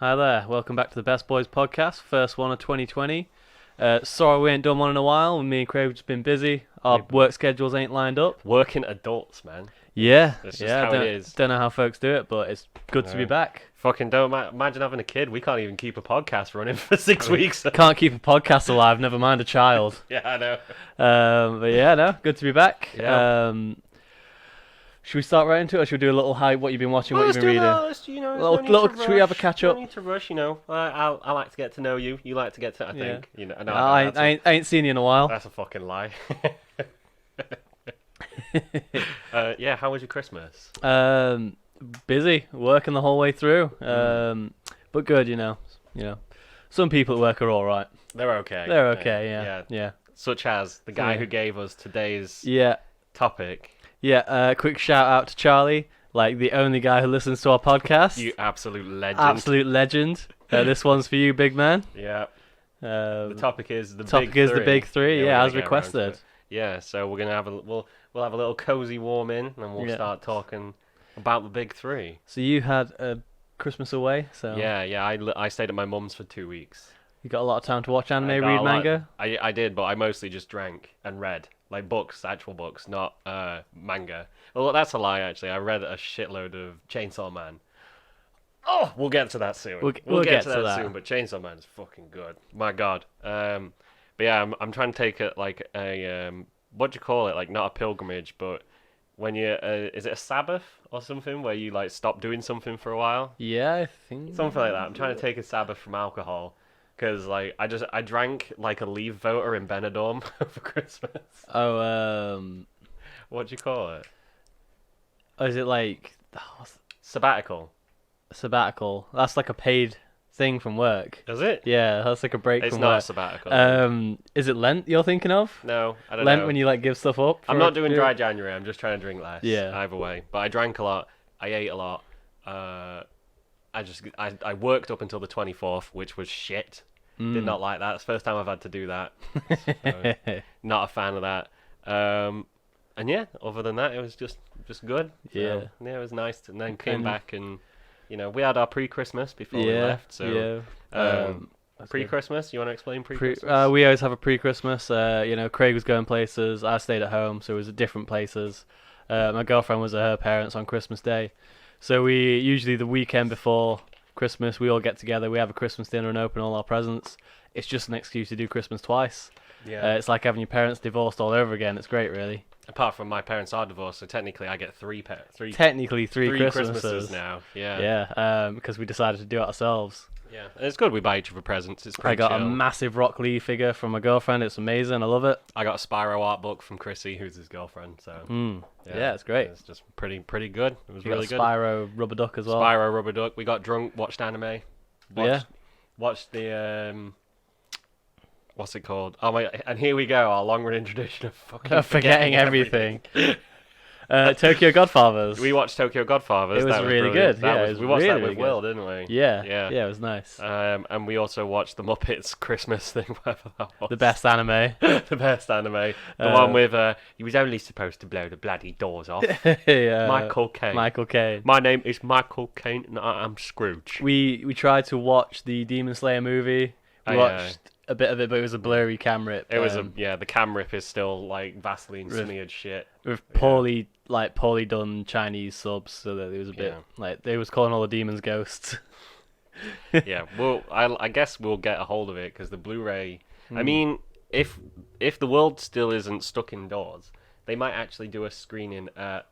Hi there, welcome back to the Best Boys podcast, first one of 2020. Sorry we ain't done one in a while, me and Craig have just been busy, our work schedules ain't lined up. Working adults, man. Yeah, That's just how it is. Don't know how folks do it, but it's good to be back. Fucking don't imagine having a kid. We can't even keep a podcast running for 6 weeks. Can't keep a podcast alive, never mind a child. Yeah, I know. But yeah, no, good to be back. Yeah. Should we start right into it, or should we do a little hype, what you've been watching, what you've been reading? Should we have a catch up? No need to rush, I like to get to know you. You like to get to, I think. Yeah. No, I ain't seen you in a while. That's a fucking lie. Yeah, how was your Christmas? Busy, working the whole way through. But good, you know. Some people at work are all right. They're okay. They're okay, yeah. Such as the guy who gave us today's topic. Yeah, quick shout out to Charlie, like the only guy who listens to our podcast. You absolute legend. Absolute legend. This one's for you, big man. Yeah. The topic is the big three. Yeah, as requested. Yeah, so we're gonna have we'll have a little cozy warm in, and we'll start talking about the big three. So you had a Christmas away, so yeah. I stayed at my mum's for 2 weeks. You got a lot of time to watch anime, read manga. I did, but I mostly just drank and read. Like books, actual books, not manga. Well, that's a lie, actually. I read a shitload of Chainsaw Man. Oh, we'll get to that soon. We'll get to that soon, but Chainsaw Man is fucking good. My God. But yeah, I'm trying to take it like a, what do you call it? Like, not a pilgrimage, but when you, is it a Sabbath or something, where you, like, stop doing something for a while? Yeah, I think. Something like that. I'm trying to take a Sabbath from alcohol. Because, like, I drank, like, a Leave voter in Benidorm for Christmas. Oh, what do you call it? Oh, is it like... Sabbatical. Sabbatical. That's like a paid thing from work. Is it? Yeah, that's like a break from work. It's not a sabbatical. Is it Lent you're thinking of? No, I don't know. Lent when you, like, give stuff up? I'm not doing dry January. I'm just trying to drink less. Yeah. Either way. But I drank a lot. I ate a lot. I worked up until the 24th, which was shit. Did not like that. It's the first time I've had to do that. So, not a fan of that. And yeah, other than that, it was just good. So, yeah, it was nice. And then came back and, we had our pre-Christmas before we left. So, pre-Christmas, you want to explain pre-Christmas? We always have a pre-Christmas. Craig was going places. I stayed at home, so it was at different places. My girlfriend was at her parents' on Christmas Day. So we usually the weekend before Christmas, we all get together, we have a Christmas dinner and open all our presents. It's just an excuse to do Christmas twice. Yeah. It's like having your parents divorced all over again. It's great, really. Apart from my parents are divorced, so technically I get three Christmases now. Yeah. Yeah, because we decided to do it ourselves. Yeah, and it's good. We buy each other presents. It's pretty I got chill. a massive Rock Lee figure from my girlfriend. It's amazing. I love it. I got a Spyro art book from Chrissy, who's his girlfriend. So yeah, it's great. It's just pretty good. It was really good. Spyro rubber duck as well. Spyro rubber duck. We got drunk, watched anime. Watched the what's it called? Oh my! And here we go. Our long running tradition of fucking forgetting everything. Tokyo Godfathers. We watched Tokyo Godfathers. It was really good. We watched that with Will, didn't we? Yeah, it was nice. And we also watched the Muppets Christmas thing, whatever that was. The best anime. The best anime. The one with he was only supposed to blow the bloody doors off. Michael Caine. Michael Caine. My name is Michael Caine, and I am Scrooge. We tried to watch the Demon Slayer movie. We watched a bit of it, but it was a blurry cam rip. It was the cam rip is still like Vaseline smeared shit with poorly done Chinese subs, so that it was a bit like they was calling all the demons ghosts. Yeah, well, I guess we'll get a hold of it because the Blu-ray. I mean, if the world still isn't stuck indoors, they might actually do a screening at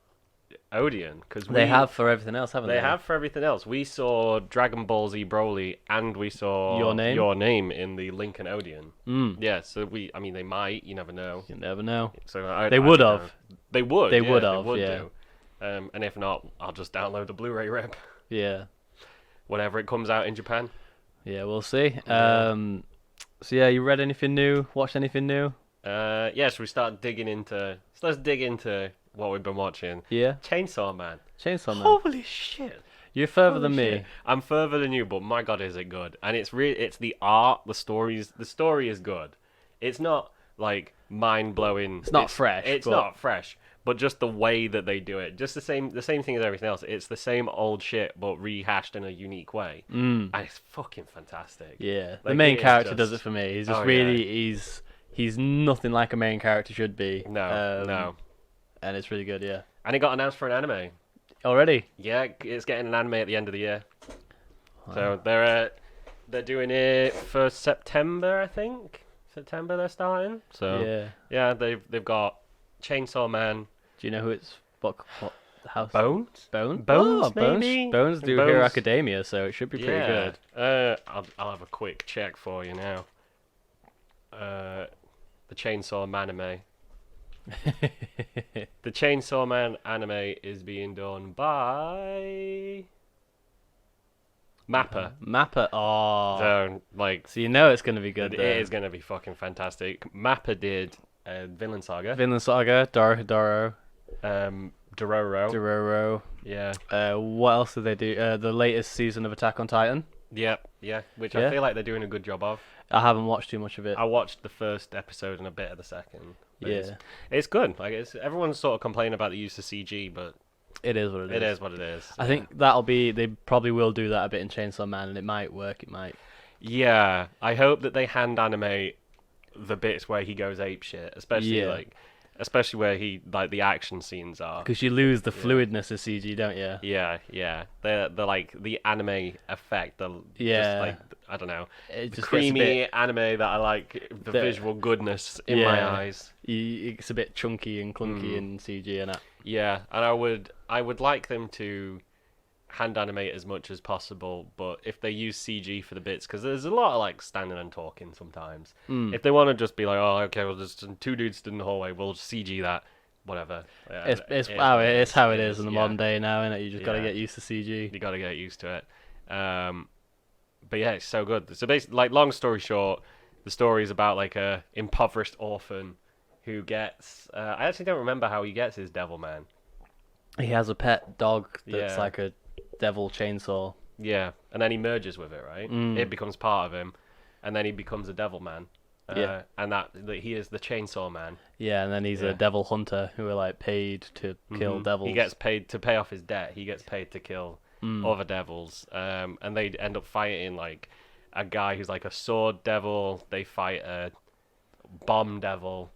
Odeon, because they have for everything else, haven't they? They have for everything else. We saw Dragon Ball Z Broly, and we saw Your Name in the Lincoln Odeon. Yeah, so they might. You never know. You never know. So they would have. They would. They would have. Do. And if not, I'll just download the Blu-ray rip. Yeah. Whenever it comes out in Japan. Yeah, we'll see. So yeah, you read anything new? Watched anything new? Yeah. So we start digging into. So let's dig into what we've been watching. Yeah. Chainsaw Man. Holy shit. You're further than me. I'm further than you, but my God, is it good? And it's the art, the story is good. It's not like mind blowing. It's not fresh. It's not fresh, but just the way that they do it, just the same thing as everything else. It's the same old shit, but rehashed in a unique way, and it's fucking fantastic. Yeah, the Like, main it is character just- does it for me. He's just Oh, really yeah. he's nothing like a main character should be. No. And it's really good. Yeah, And it got announced for an anime. already. Yeah, it's getting an anime at the end of the year. Wow. So they're doing it for September, I think. September they're starting. So yeah, they've got Chainsaw Man. Do you know who it's what house? Bones? Bones, Bones, Bones, maybe? Bones do Bones. Hero Academia, so it should be pretty good. I'll have a quick check for you now. The Chainsaw Man anime. The Chainsaw Man anime is being done by Mappa. Mappa. Oh, So like, so you know it's gonna be good. it then. is going to be fucking fantastic. Mappa did Vinland Saga, Vinland Saga, Dororo, Dororo. Dororo. Yeah, What else did they do? The latest season of Attack on Titan. yeah, which Yeah. I feel like they're doing a good job of. I haven't watched too much of it. I watched the first episode and a bit of the second. But Yeah, it's good. Like everyone's sort of complaining about the use of CG, but it is what it is. it is what it is. I think that'll be. They probably will do that a bit in Chainsaw Man, and it might work. It might. Yeah, I hope that they hand animate the bits where he goes ape shit, especially Yeah. especially where he like the action scenes are. Because you lose the fluidness of CG, don't you? Yeah. They're like the anime effect. Yeah. Just like I don't know, It the just creamy gets a bit. anime that I like. The visual goodness in my Yeah. eyes. It's a bit chunky and clunky in CG and that. Yeah, and I would like them to hand animate as much as possible, but if they use CG for the bits, because there's a lot of like standing and talking sometimes. If they want to just be like, oh, okay, well, there's two dudes stood in the hallway, we'll CG that, whatever. It's how it is in the modern day now, innit? You just gotta get used to CG. You gotta get used to it. But yeah, it's so good. So basically, like, long story short, the story is about like a impoverished orphan who gets. I actually don't remember how he gets his devil man. He has a pet dog that's Yeah. like a devil chainsaw. Yeah, and then he merges with it, right? It becomes part of him, and then he becomes a devil man. Yeah. And that he is the chainsaw man. Yeah, and then he's Yeah. a devil hunter who are like paid to kill devils. He gets paid to pay off his debt. He gets paid to kill other devils. And they end up fighting like a guy who's like a sword devil. They fight a bomb devil.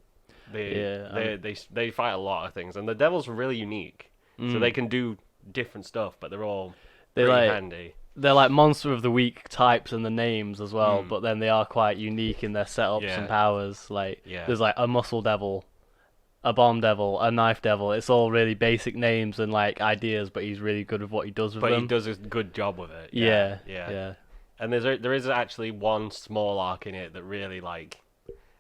They fight a lot of things, and the devils are really unique. So they can do different stuff, but they're all pretty handy. They're like monster of the week types and the names as well, but then they are quite unique in their setups and powers. Like there's like a muscle devil, a bomb devil, a knife devil. It's all really basic names and like ideas, but he's really good with what he does with them. But he does a good job with it. Yeah. And there is actually one small arc in it that really like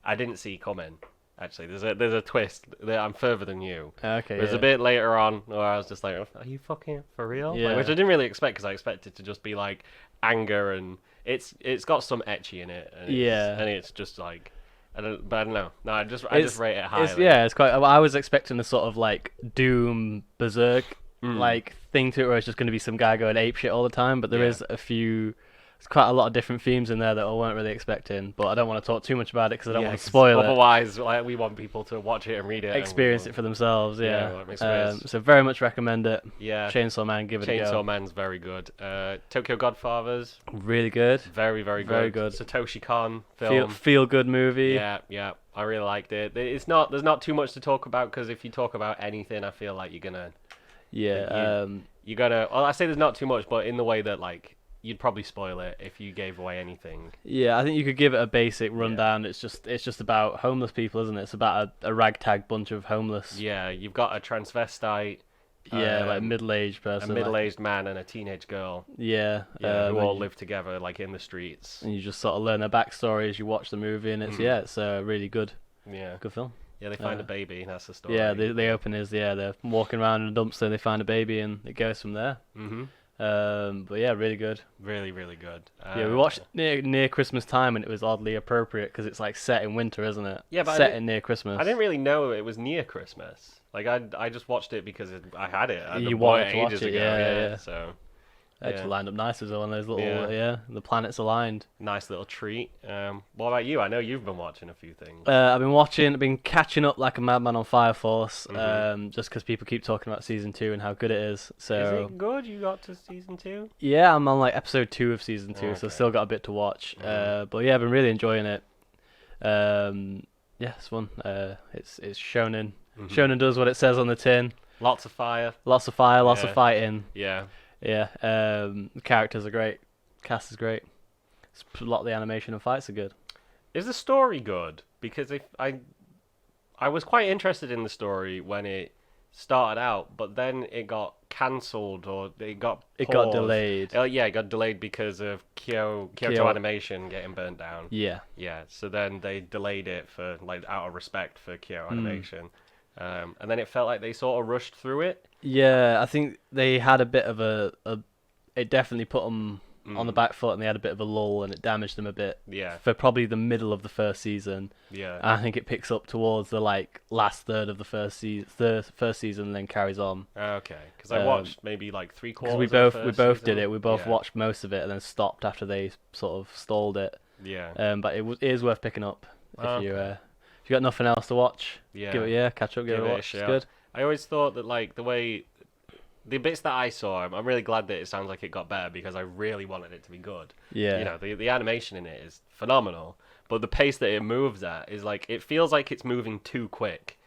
I didn't see coming. Actually, there's a twist. I'm further than you. Okay. There's a bit later on where I was just like, "Are you fucking for real?" Yeah. Like, which I didn't really expect because I expected to just be like anger and it's got some etchy in it. And it's just like I don't know. No, I just rate it highly. It's quite. I was expecting a sort of like Doom Berserk like thing to it, where it's just going to be some guy going ape shit all the time. But there is a few. There's quite a lot of different themes in there that I weren't really expecting, but I don't want to talk too much about it because I don't want to spoil it. Otherwise, like, we want people to watch it and read it, Experience it for themselves. that makes sense. So very much recommend it. Yeah, Chainsaw Man, give it a go. Chainsaw Man's very good. Tokyo Godfathers, Really good. very very good. Very good. Satoshi Kon film. Feel good movie. Yeah, I really liked it. There's not too much to talk about because if you talk about anything, I feel like you're gonna. Yeah. You gotta. Well, I say there's not too much, but in the way that like you'd probably spoil it if you gave away anything. Yeah, I think you could give it a basic rundown. It's just about homeless people, isn't it? It's about a ragtag bunch of homeless. Yeah, you've got a transvestite. Yeah, like a middle-aged person. A middle-aged man and a teenage girl. Yeah. Who all live together, like in the streets. And you just sort of learn their backstory as you watch the movie, and it's a really good film. Yeah, they find a baby. That's the story. Yeah, they open they're walking around in a dumpster, they find a baby, and it goes from there. But yeah, really good. Really, really good. Yeah, we watched near Christmas time, and it was oddly appropriate because it's like set in winter, isn't it? Yeah, but set in near Christmas. I didn't really know it was near Christmas. Like I just watched it because I had it. You wanted to watch it, ago. yeah. So Actually Yeah. lined up nice as well. One of those little, Yeah. the planets aligned. Nice little treat. What about you? I know you've been watching a few things. I've been catching up like a madman on Fire Force, Mhm. just because people keep talking about season 2 and how good it is. Is So it good? You got to season 2? yeah, I'm on like episode 2 of season 2, so Okay. still got a bit to watch. Mhm. But yeah, I've been really enjoying it. Yeah, it's fun. It's shonen. Mhm. Shonen does what it says on the tin. Lots of fire. Lots of fire, lots Yeah. of fighting. Yeah. Yeah, the characters are great. Cast is great. A lot of the animation and fights are good. Is the story good? Because if I was quite interested in the story when it started out, but then it got cancelled or it got paused. Delayed. Yeah, it got delayed because of Kyoto Animation getting burnt down. Yeah. Yeah, so then they delayed it for like out of respect for Kyoto Animation, and then it felt like they sort of rushed through it. Yeah, I think they had a bit of a it definitely put them on the back foot, and they had a bit of a lull, and it damaged them a bit Yeah, for probably the middle of the first season. yeah. And I think it picks up towards the like last third of the first season, and then carries on. Okay, because I watched maybe like three Because quarters. we both season. did it. We both Yeah. watched most of it, and then stopped after they sort of stalled it. Yeah. But it is worth picking up if Okay. if you got nothing else to watch. Yeah. Catch up, give Give it it a a watch. It's shot. good. I always thought that like the bits that I saw, I'm really glad that it sounds like it got better because I really wanted it to be good. Yeah. You know, the animation in it is phenomenal, but the pace that it moves at is like it feels like it's moving too quick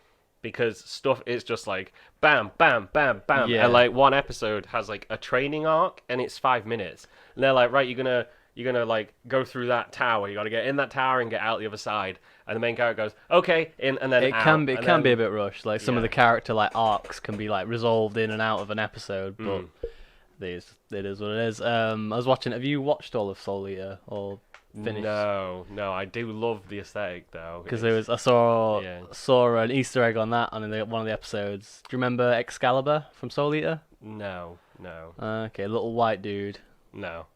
because stuff is just like bam, bam, bam, bam, Yeah. and like one episode has like a training arc and it's 5 minutes, and they're like, right, you're gonna like go through that tower. You got to get in that tower and get out the other side. And the main character goes, okay, in and then It out. can be and then, be a bit rushed. Like some of Yeah. the character like arcs can be like resolved in and out of an episode, but it is what it is. I was watching. Have you watched all of Soul Eater or finished? No, I do love the aesthetic though. Because I saw Yeah. an Easter egg on that on one of the episodes. Do you remember Excalibur from Soul Eater? No. Okay, little white dude.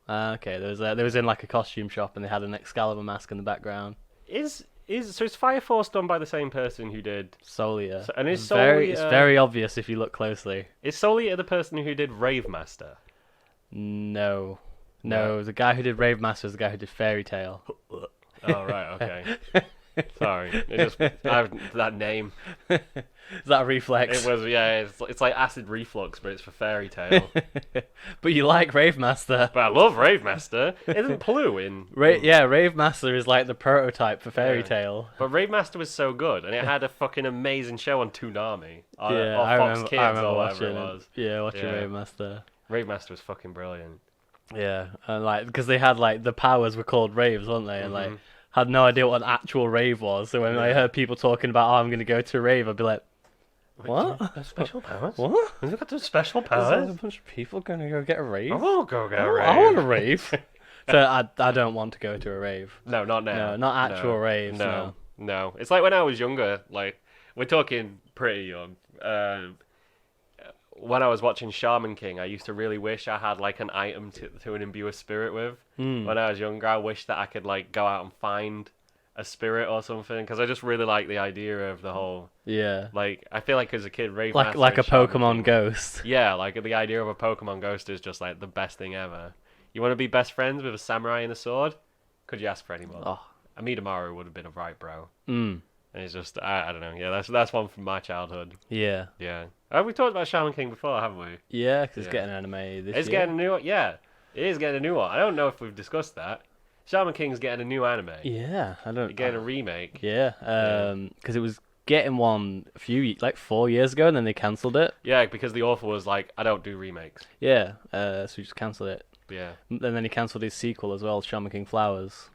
Okay, there was in like a costume shop, and they had an Excalibur mask in the background. So is Fire Force done by the same person who did Soul Eater. and is It's very obvious if you look closely. Is Soul Eater the person who did Rave Master? No. No. The guy who did Rave Master is the guy who did Fairy Tail. Oh right, okay. Sorry, that name. Is that a reflex? It was it's like acid reflux, but it's for Fairy Tail. But you like Rave Master. But I love Rave Master. Isn't Plue in? Rave Master is like the prototype for Fairy Yeah. Tail. But Rave Master was so good, and it had a fucking amazing show on Toonami. Or I Fox remember, Kids I remember or watching whatever it was. watching Yeah. Rave Master. Rave Master was fucking brilliant. Yeah, and like because they had like the powers were called raves, weren't they? And like Mhm. had no idea what an actual rave was. So when I Yeah. heard people talking about, I'm going to go to a rave, I'd be like, what? Special powers? What? Has it got some special There's a powers? bunch of people going to go get a rave? I won't go get a rave. I want a rave. So I don't want to go to a rave. No, not now. No, not actual raves. No. It's like when I was younger. Like we're talking pretty young. When I was watching Shaman King, I used to really wish I had like an item to imbue a spirit with. When I was younger, I wished that I could like go out and find a spirit or something because I just really like the idea of the whole. Yeah. Like I feel like as a kid, Rave Like Master a and Shaman Pokemon King- ghost. Yeah, like the idea of a Pokemon ghost is just like the best thing ever. You want to be best friends with a samurai and a sword? Could you ask for any more? Oh. Amidamaru would have been a right bro. Mm. And it's just I don't know. Yeah, that's one from my childhood. Yeah. Yeah. We talked about Shaman King before, haven't we? Yeah, because it's Yeah. getting an anime this It's year. getting a new one. Yeah, it is getting a new one. I don't know if we've discussed that. Shaman King's getting a new anime. Yeah, I don't. Getting a remake. Yeah, because it was getting one like 4 years ago, and then they cancelled it. Yeah, because the author was like, I don't do remakes. Yeah, so we just cancelled it. Yeah. And then he cancelled his sequel as well, Shaman King Flowers.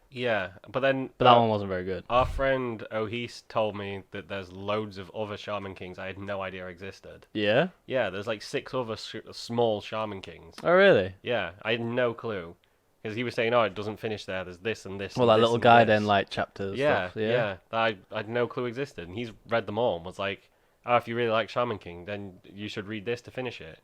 Yeah, but then But that one wasn't very good. our friend Ohis told me that there's loads of other Shaman Kings I had no idea existed. Yeah? Yeah, there's like 6 other small Shaman Kings. Oh, really? Yeah, I had no clue. Because he was saying, oh, it doesn't finish there. There's this and this. Well, and that this little and guy this. then, like, chapters. Yeah, stuff. yeah. That I had no clue existed. And he's read them all and was like, oh, if you really like Shaman King, then you should read this to finish it.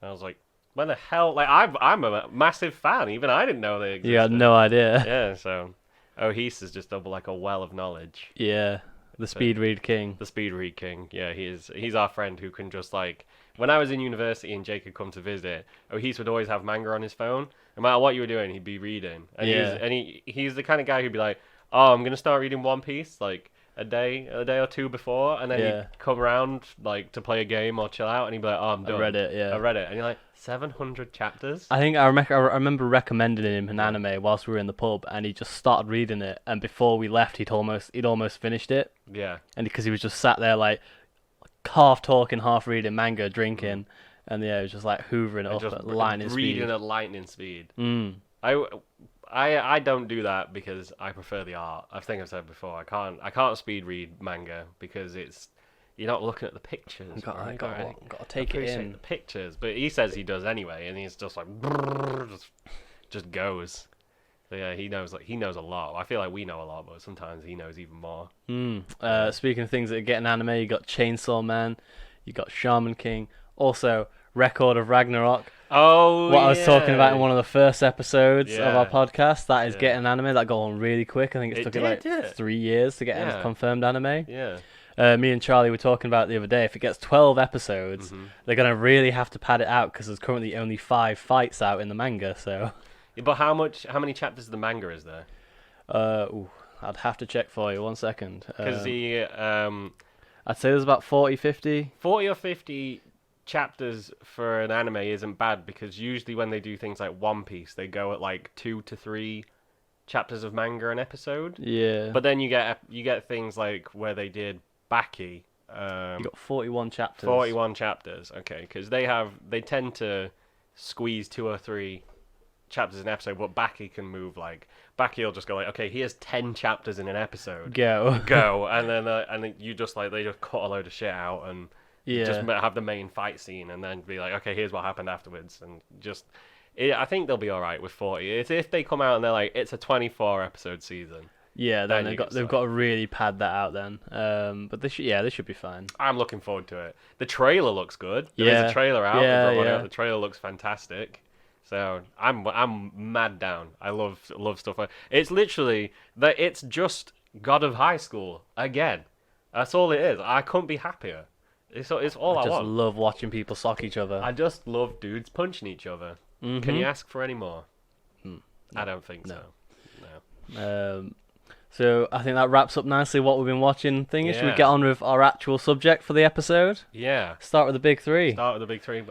And I was like, when the hell? Like, I'm a massive fan. Even I didn't know they existed. You had no idea. Yeah, so Ohis is just like a well of knowledge. Yeah. The Speed Read King. The speed read king. Yeah, he's our friend who can just like when I was in university and Jake had come to visit, Ohis would always have manga on his phone. No matter what you were doing, he'd be reading. And he's the kind of guy who'd be like, "Oh, I'm gonna start reading One Piece like a day or two before," and then he'd come around like to play a game or chill out, and he'd be like, "Oh, I'm done. I read it, and you're like, 700 chapters. I think I remember recommending him an anime whilst we were in the pub, and he just started reading it. And before we left, he'd almost finished it. Yeah. And because he was just sat there like half talking, half reading manga, drinking, and it was just like hoovering it up at lightning speed. Reading at lightning speed. Mm. I don't do that because I prefer the art. I think I've said before. I can't speed read manga because you're not looking at the pictures. Got to take it in. The pictures, but he says he does anyway, and he's just like just goes. So yeah, he knows a lot. I feel like we know a lot, but sometimes he knows even more. Speaking of things that are getting anime, you got Chainsaw Man, you got Shaman King, also Record of Ragnarok. Oh, what I was talking about in one of the first episodes of our Yeah. podcast. That is getting anime. That got on really quick. I think it took it 3 years to get a confirmed anime. Yeah. Me and Charlie were talking about it the other day. If it gets 12 episodes, they're going to really have to pad it out because there's currently only 5 fights out in the manga. So, But how many chapters of the manga is there? I'd have to check for you. 1 second. Because I'd say there's about 40, 50. 40 or 50 chapters for an anime isn't bad, because usually when they do things like One Piece, they go at like 2 to 3 chapters of manga an episode. Yeah. But then you get things like where they did Baki. You got 41 chapters. 41 chapters. Okay, because they tend to squeeze 2 or 3 chapters in an episode, but Baki can move like Baki will just go like, okay, here's 10 chapters in an episode. Go, and then you just like they just cut a load of shit out and just have the main fight scene, and then be like, okay, here's what happened afterwards, and just. I think they'll be all right with 40. It's if they come out and they're like, it's a 24 episode season. Yeah, then they've got to really pad that out then. But they should be fine. I'm looking forward to it. The trailer looks good. There is a trailer out. The trailer looks fantastic. So I'm mad down. I love stuff like it's literally that. It's just God of High School again. That's all it is. I couldn't be happier. It's all I want. I just love watching people sock each other. I just love dudes punching each other. Mm-hmm. Can you ask for any more? No. I don't think so. No. So I think that wraps up nicely what we've been watching. Should we get on with our actual subject for the episode? Yeah. Start with the big three. But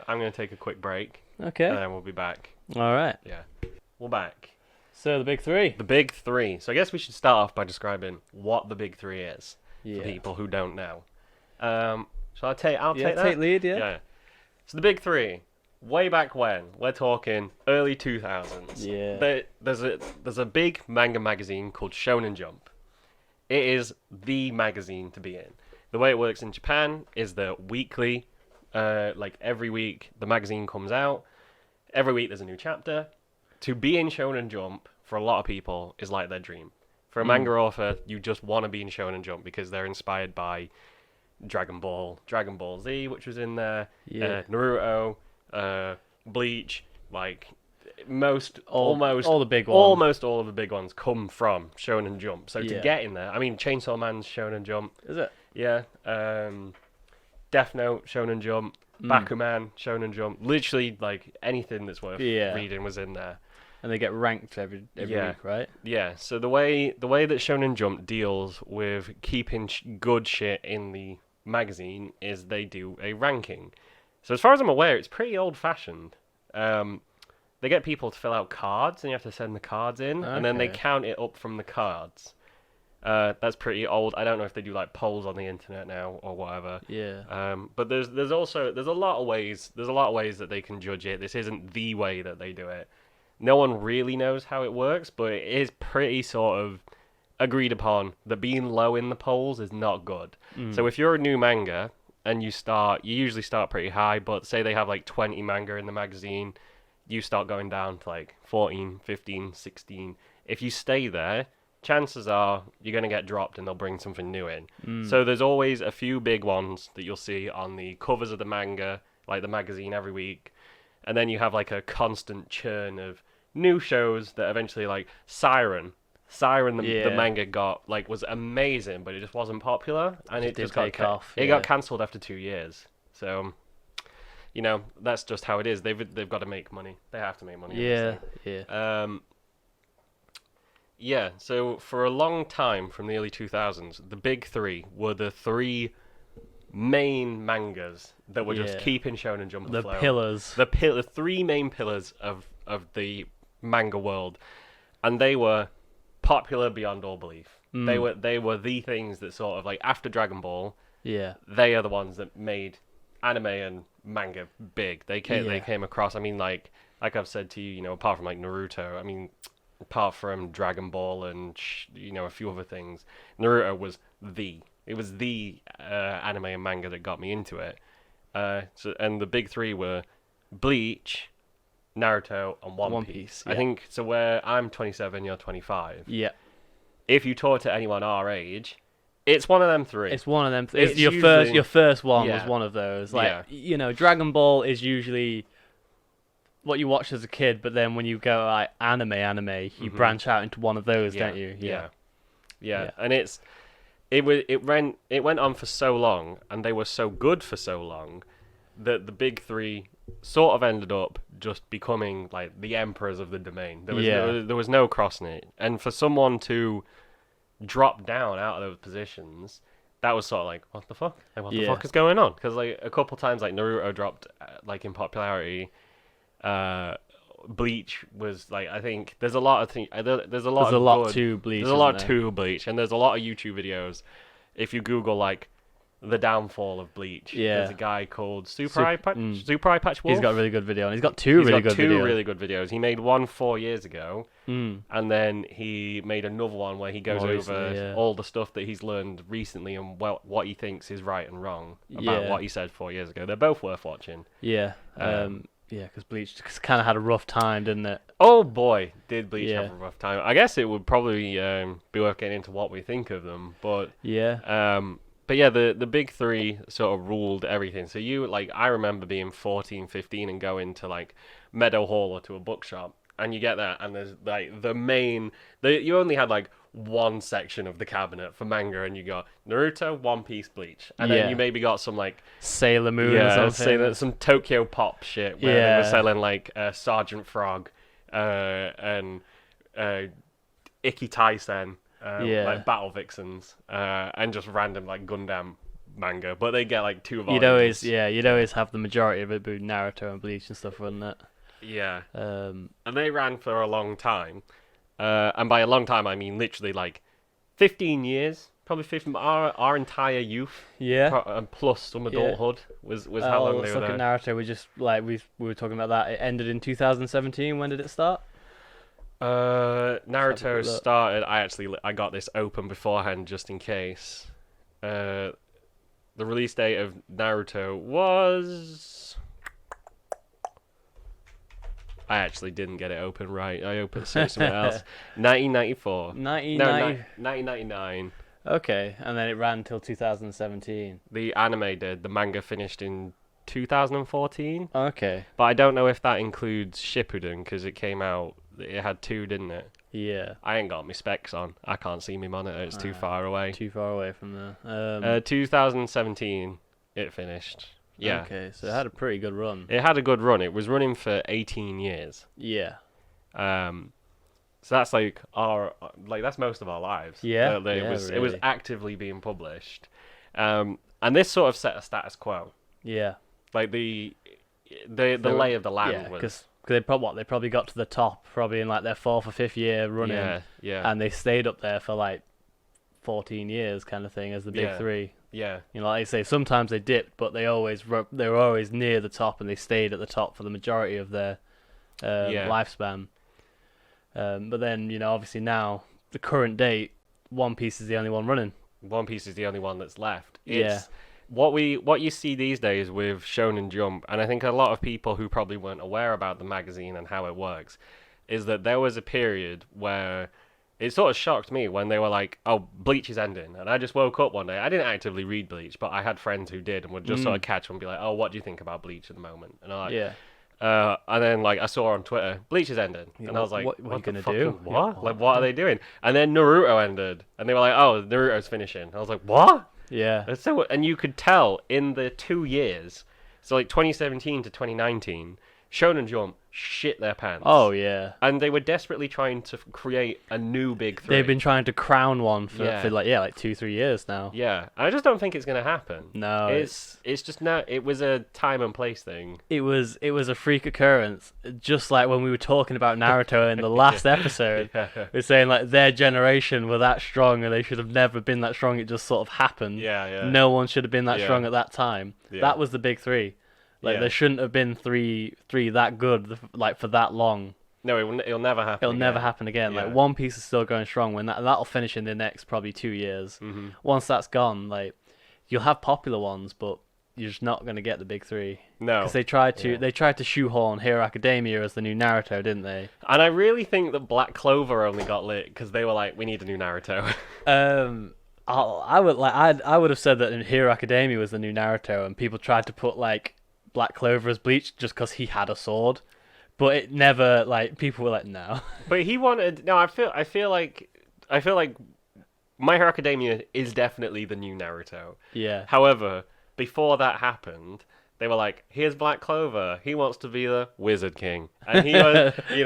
I'm going to take a quick break. Okay. And then we'll be back. All right. Yeah. We're back. So the big three. The big three. So I guess we should start off by describing what the big three is for people who don't know. Shall I take? I'll take that. Take lead. Yeah. So the big three. Way back when, we're talking early 2000s. Yeah. There's a big manga magazine called Shonen Jump. It is the magazine to be in. The way it works in Japan is that weekly, like every week, the magazine comes out. Every week there's a new chapter. To be in Shonen Jump, for a lot of people, is like their dream. For a manga author, you just want to be in Shonen Jump because they're inspired by Dragon Ball Z, which was in there, Naruto, Bleach, like almost all the big ones. Almost all of the big ones come from Shonen Jump. So to get in there, I mean, Chainsaw Man's Shonen Jump. Is it? Yeah. Death Note, Shonen Jump. Bakuman, Shonen Jump. Literally, like anything that's worth reading was in there. And they get ranked every week, right? Yeah. So the way that Shonen Jump deals with keeping good shit in the magazine is they do a ranking. So as far as I'm aware, it's pretty old-fashioned. They get people to fill out cards, and you have to send the cards in, and then they count it up from the cards. That's pretty old. I don't know if they do like polls on the internet now or whatever. Yeah. But there's a lot of ways. There's a lot of ways that they can judge it. This isn't the way that they do it. No one really knows how it works, but it is pretty sort of agreed upon that being low in the polls is not good. So if you're a new manga and you usually start pretty high, but say they have like 20 manga in the magazine, you start going down to like 14, 15, 16. If you stay there, chances are you're going to get dropped and they'll bring something new in. So there's always a few big ones that you'll see on the covers of the manga, like the magazine every week. And then you have like a constant churn of new shows that eventually, like Siren, the manga was amazing, but it just wasn't popular, and it just got off. It got cancelled after 2 years. So that's just how it is. They've got to make money. They have to make money. Yeah, obviously. yeah. Yeah, so for a long time from the early 2000s, the big three were the three main mangas that were just keeping Shonen Jump The afloat. pillars. The three main pillars of the manga world, and they were popular beyond all belief. They were the things that sort of like after Dragon Ball, they are the ones that made anime and manga big. They came across. I mean, like I've said to you, apart from like Naruto, I mean, apart from Dragon Ball and a few other things, Naruto was the anime and manga that got me into it. And the big three were Bleach, Naruto, and One Piece. Yeah. I think so. Where I'm 27, you're 25. Yeah. If you talk to anyone our age, it's one of them three. It's one of them. It's your first one was one of those. Like Dragon Ball is usually what you watch as a kid, but then when you go like anime, you branch out into one of those, don't you? Yeah. And it went on for so long, and they were so good for so long that the big three sort of ended up just becoming like the emperors of the domain. There was no crossing it, and for someone to drop down out of those positions, that was sort of like, what the fuck? Like, what the fuck is going on? Because like a couple times, like Naruto dropped like in popularity. Bleach was like, I think there's a lot of things. There's a lot to Bleach. There's a lot to Bleach, and there's a lot of YouTube videos. If you Google like the downfall of Bleach, there's a guy called Super Eyepatch Wolf. He's got a really good video, and he's got two really good videos. He made one 4 years ago, and then he made another one where he goes over all the stuff that he's learned recently and what he thinks is right and wrong about what he said 4 years ago. They're both worth watching. Yeah. Because Bleach kind of had a rough time, didn't it? Oh boy, did Bleach have a rough time. I guess it would probably be worth getting into what we think of them, but the big three sort of ruled everything. So I remember being 14, 15 and going to like Meadow Hall or to a bookshop, and you get that, and there's like you only had like one section of the cabinet for manga, and you got Naruto, One Piece, Bleach, and then you maybe got some like Sailor Moon or something. Some Tokyo Pop shit where they were selling like Sergeant Frog and Ikki Taisen, like Battle Vixens, and just random like Gundam manga, but they get like two volumes. You'd always have the majority of it be Naruto and Bleach and stuff, wouldn't it? Yeah. And they ran for a long time. And by a long time, I mean literally like 15 years, probably 15. Our entire youth, and plus some adulthood was how long they were there. Look at Naruto. We just we were talking about that. It ended in 2017. When did it start? Naruto started. I got this open beforehand just in case. The release date of Naruto was. I actually didn't get it open right. I opened something else. 1994. 1999. Okay, and then it ran until 2017. The anime did. The manga finished in 2014. Okay. But I don't know if that includes Shippuden, because it came out... It had two, didn't it? Yeah. I ain't got my specs on. I can't see my monitor. It's too far away. Too far away from there. 2017, it finished. Yeah. Okay, so it had a pretty good run. It had a good run. It was running for 18 years. Yeah. So that's like that's most of our lives. Yeah. It was actively being published. And this sort of set a status quo. Yeah. Like the lay of the land was. Because they probably got to the top probably in like their 4th or 5th year running. Yeah. And they stayed up there for like 14 years, kind of thing, as the big three. Yeah. Like I say, sometimes they dipped, but they were always near the top, and they stayed at the top for the majority of their lifespan. But then, obviously now, the current date, One Piece is the only one running. One Piece is the only one that's left. It's what you see these days with Shonen Jump, and I think a lot of people who probably weren't aware about the magazine and how it works, is that there was a period where it sort of shocked me when they were like, "Oh, Bleach is ending," and I just woke up one day. I didn't actively read Bleach, but I had friends who did and would just sort of catch them and be like, "Oh, what do you think about Bleach at the moment?" And I'm like, and then like I saw on Twitter, Bleach is ending, and I was like, "What are you gonna do? What? Like, what are they doing?" And then Naruto ended, and they were like, "Oh, Naruto's finishing." I was like, "What?" Yeah. And you could tell in the 2 years So like 2017 to 2019, Shonen Jump shit their pants. Oh yeah. And they were desperately trying to create a new big three. They've been trying to crown one for Yeah. like 2-3 years now. Yeah, and I just don't think it's gonna happen. No, it's just not. It was a time and place thing. It was a freak occurrence, just like when we were talking about Naruto in the last episode. Yeah. We're saying like their generation were that strong and they should have never been that strong. It just sort of happened. Yeah. No one should have been that Yeah. strong at that time. Yeah. That was the big three. Like Yeah. there shouldn't have been three that good like for that long. No, it'll never happen. It'll never happen again. Yeah. Like One Piece is still going strong. When that'll finish in the next probably 2 years. Mm-hmm. Once that's gone, like you'll have popular ones, but you're just not going to get the big three. No, Because they tried to shoehorn Hero Academia as the new Naruto, didn't they? and I really think that Black Clover only got lit because they were like, we need a new Naruto. I would have said that Hero Academia was the new Naruto, and people tried to put like Black Clover as Bleach just because he had a sword, but it never like people were like no. But he wanted. No, I feel like My Hero Academia is definitely the new Naruto. Yeah. However, before that happened, they were like, here's Black Clover. He wants to be the Wizard King. And he was, and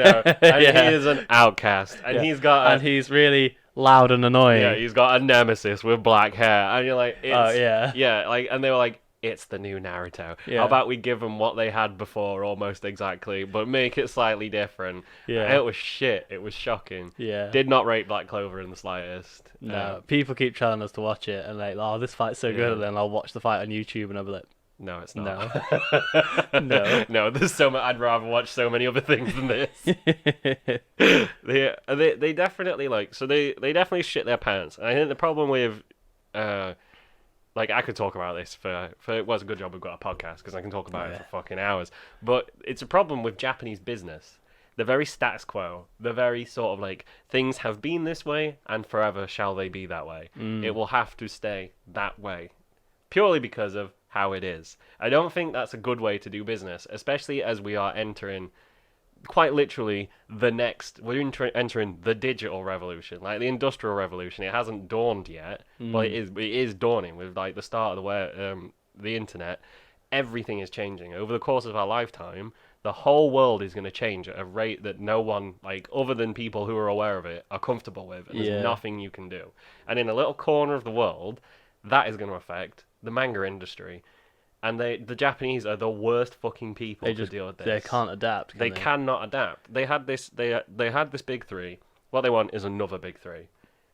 Yeah. he is an outcast. And Yeah. he's got and he's really loud and annoying. yeah, he's got a nemesis with black hair. And you're like, Oh, yeah. Yeah, like, and they were like, it's the new Naruto. Yeah. How about we give them what they had before almost exactly, but make it slightly different? Yeah. And it was shit. It was shocking. Yeah. Did not rate Black Clover in the slightest. No, people keep telling us to watch it and like, oh, this fight's so Yeah. good, and then I'll watch the fight on YouTube and I'll be like, No, it's not. No. No. No, there's so much. I'd rather watch so many other things than this. They definitely they definitely shit their pants. And I think the problem with like I could talk about this for it was a good job we've got a podcast because I can talk about it for fucking hours. But it's a problem with Japanese business. They're very status quo. They're very sort of like things have been this way and forever shall they be that way. It will have to stay that way. Purely because of how it is. I don't think that's a good way to do business, especially as we are entering, quite literally, we're entering the digital revolution, like the industrial revolution. It hasn't dawned yet, but it is dawning with like the start of the internet. Everything is changing over the course of our lifetime. The whole world is going to change at a rate that no one, like other than people who are aware of it, are comfortable with. And there's nothing you can do. And in a little corner of the world, that is going to affect the manga industry, and the Japanese are the worst fucking people to deal with this. They can't adapt. They cannot adapt. They had this big three. What they want is another big three,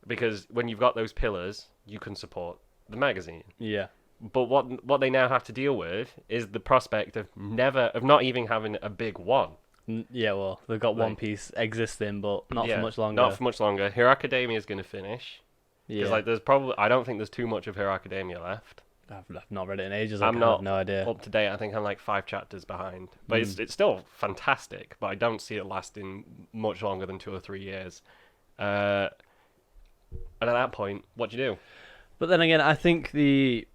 because when you've got those pillars, you can support the magazine. Yeah. But what they now have to deal with is the prospect of not even having a big one. Yeah, well, they've got One Piece existing, but not for much longer. Not for much longer. Hero Academia is going to finish. Yeah. Because I don't think there's too much of Hero Academia left. I've not read it in ages. I'm I have no idea. up to date. I think I'm like 5 chapters behind. But it's still fantastic. But I don't see it lasting much longer than 2 or 3 years. And at that point, what do you do? But then again, I think the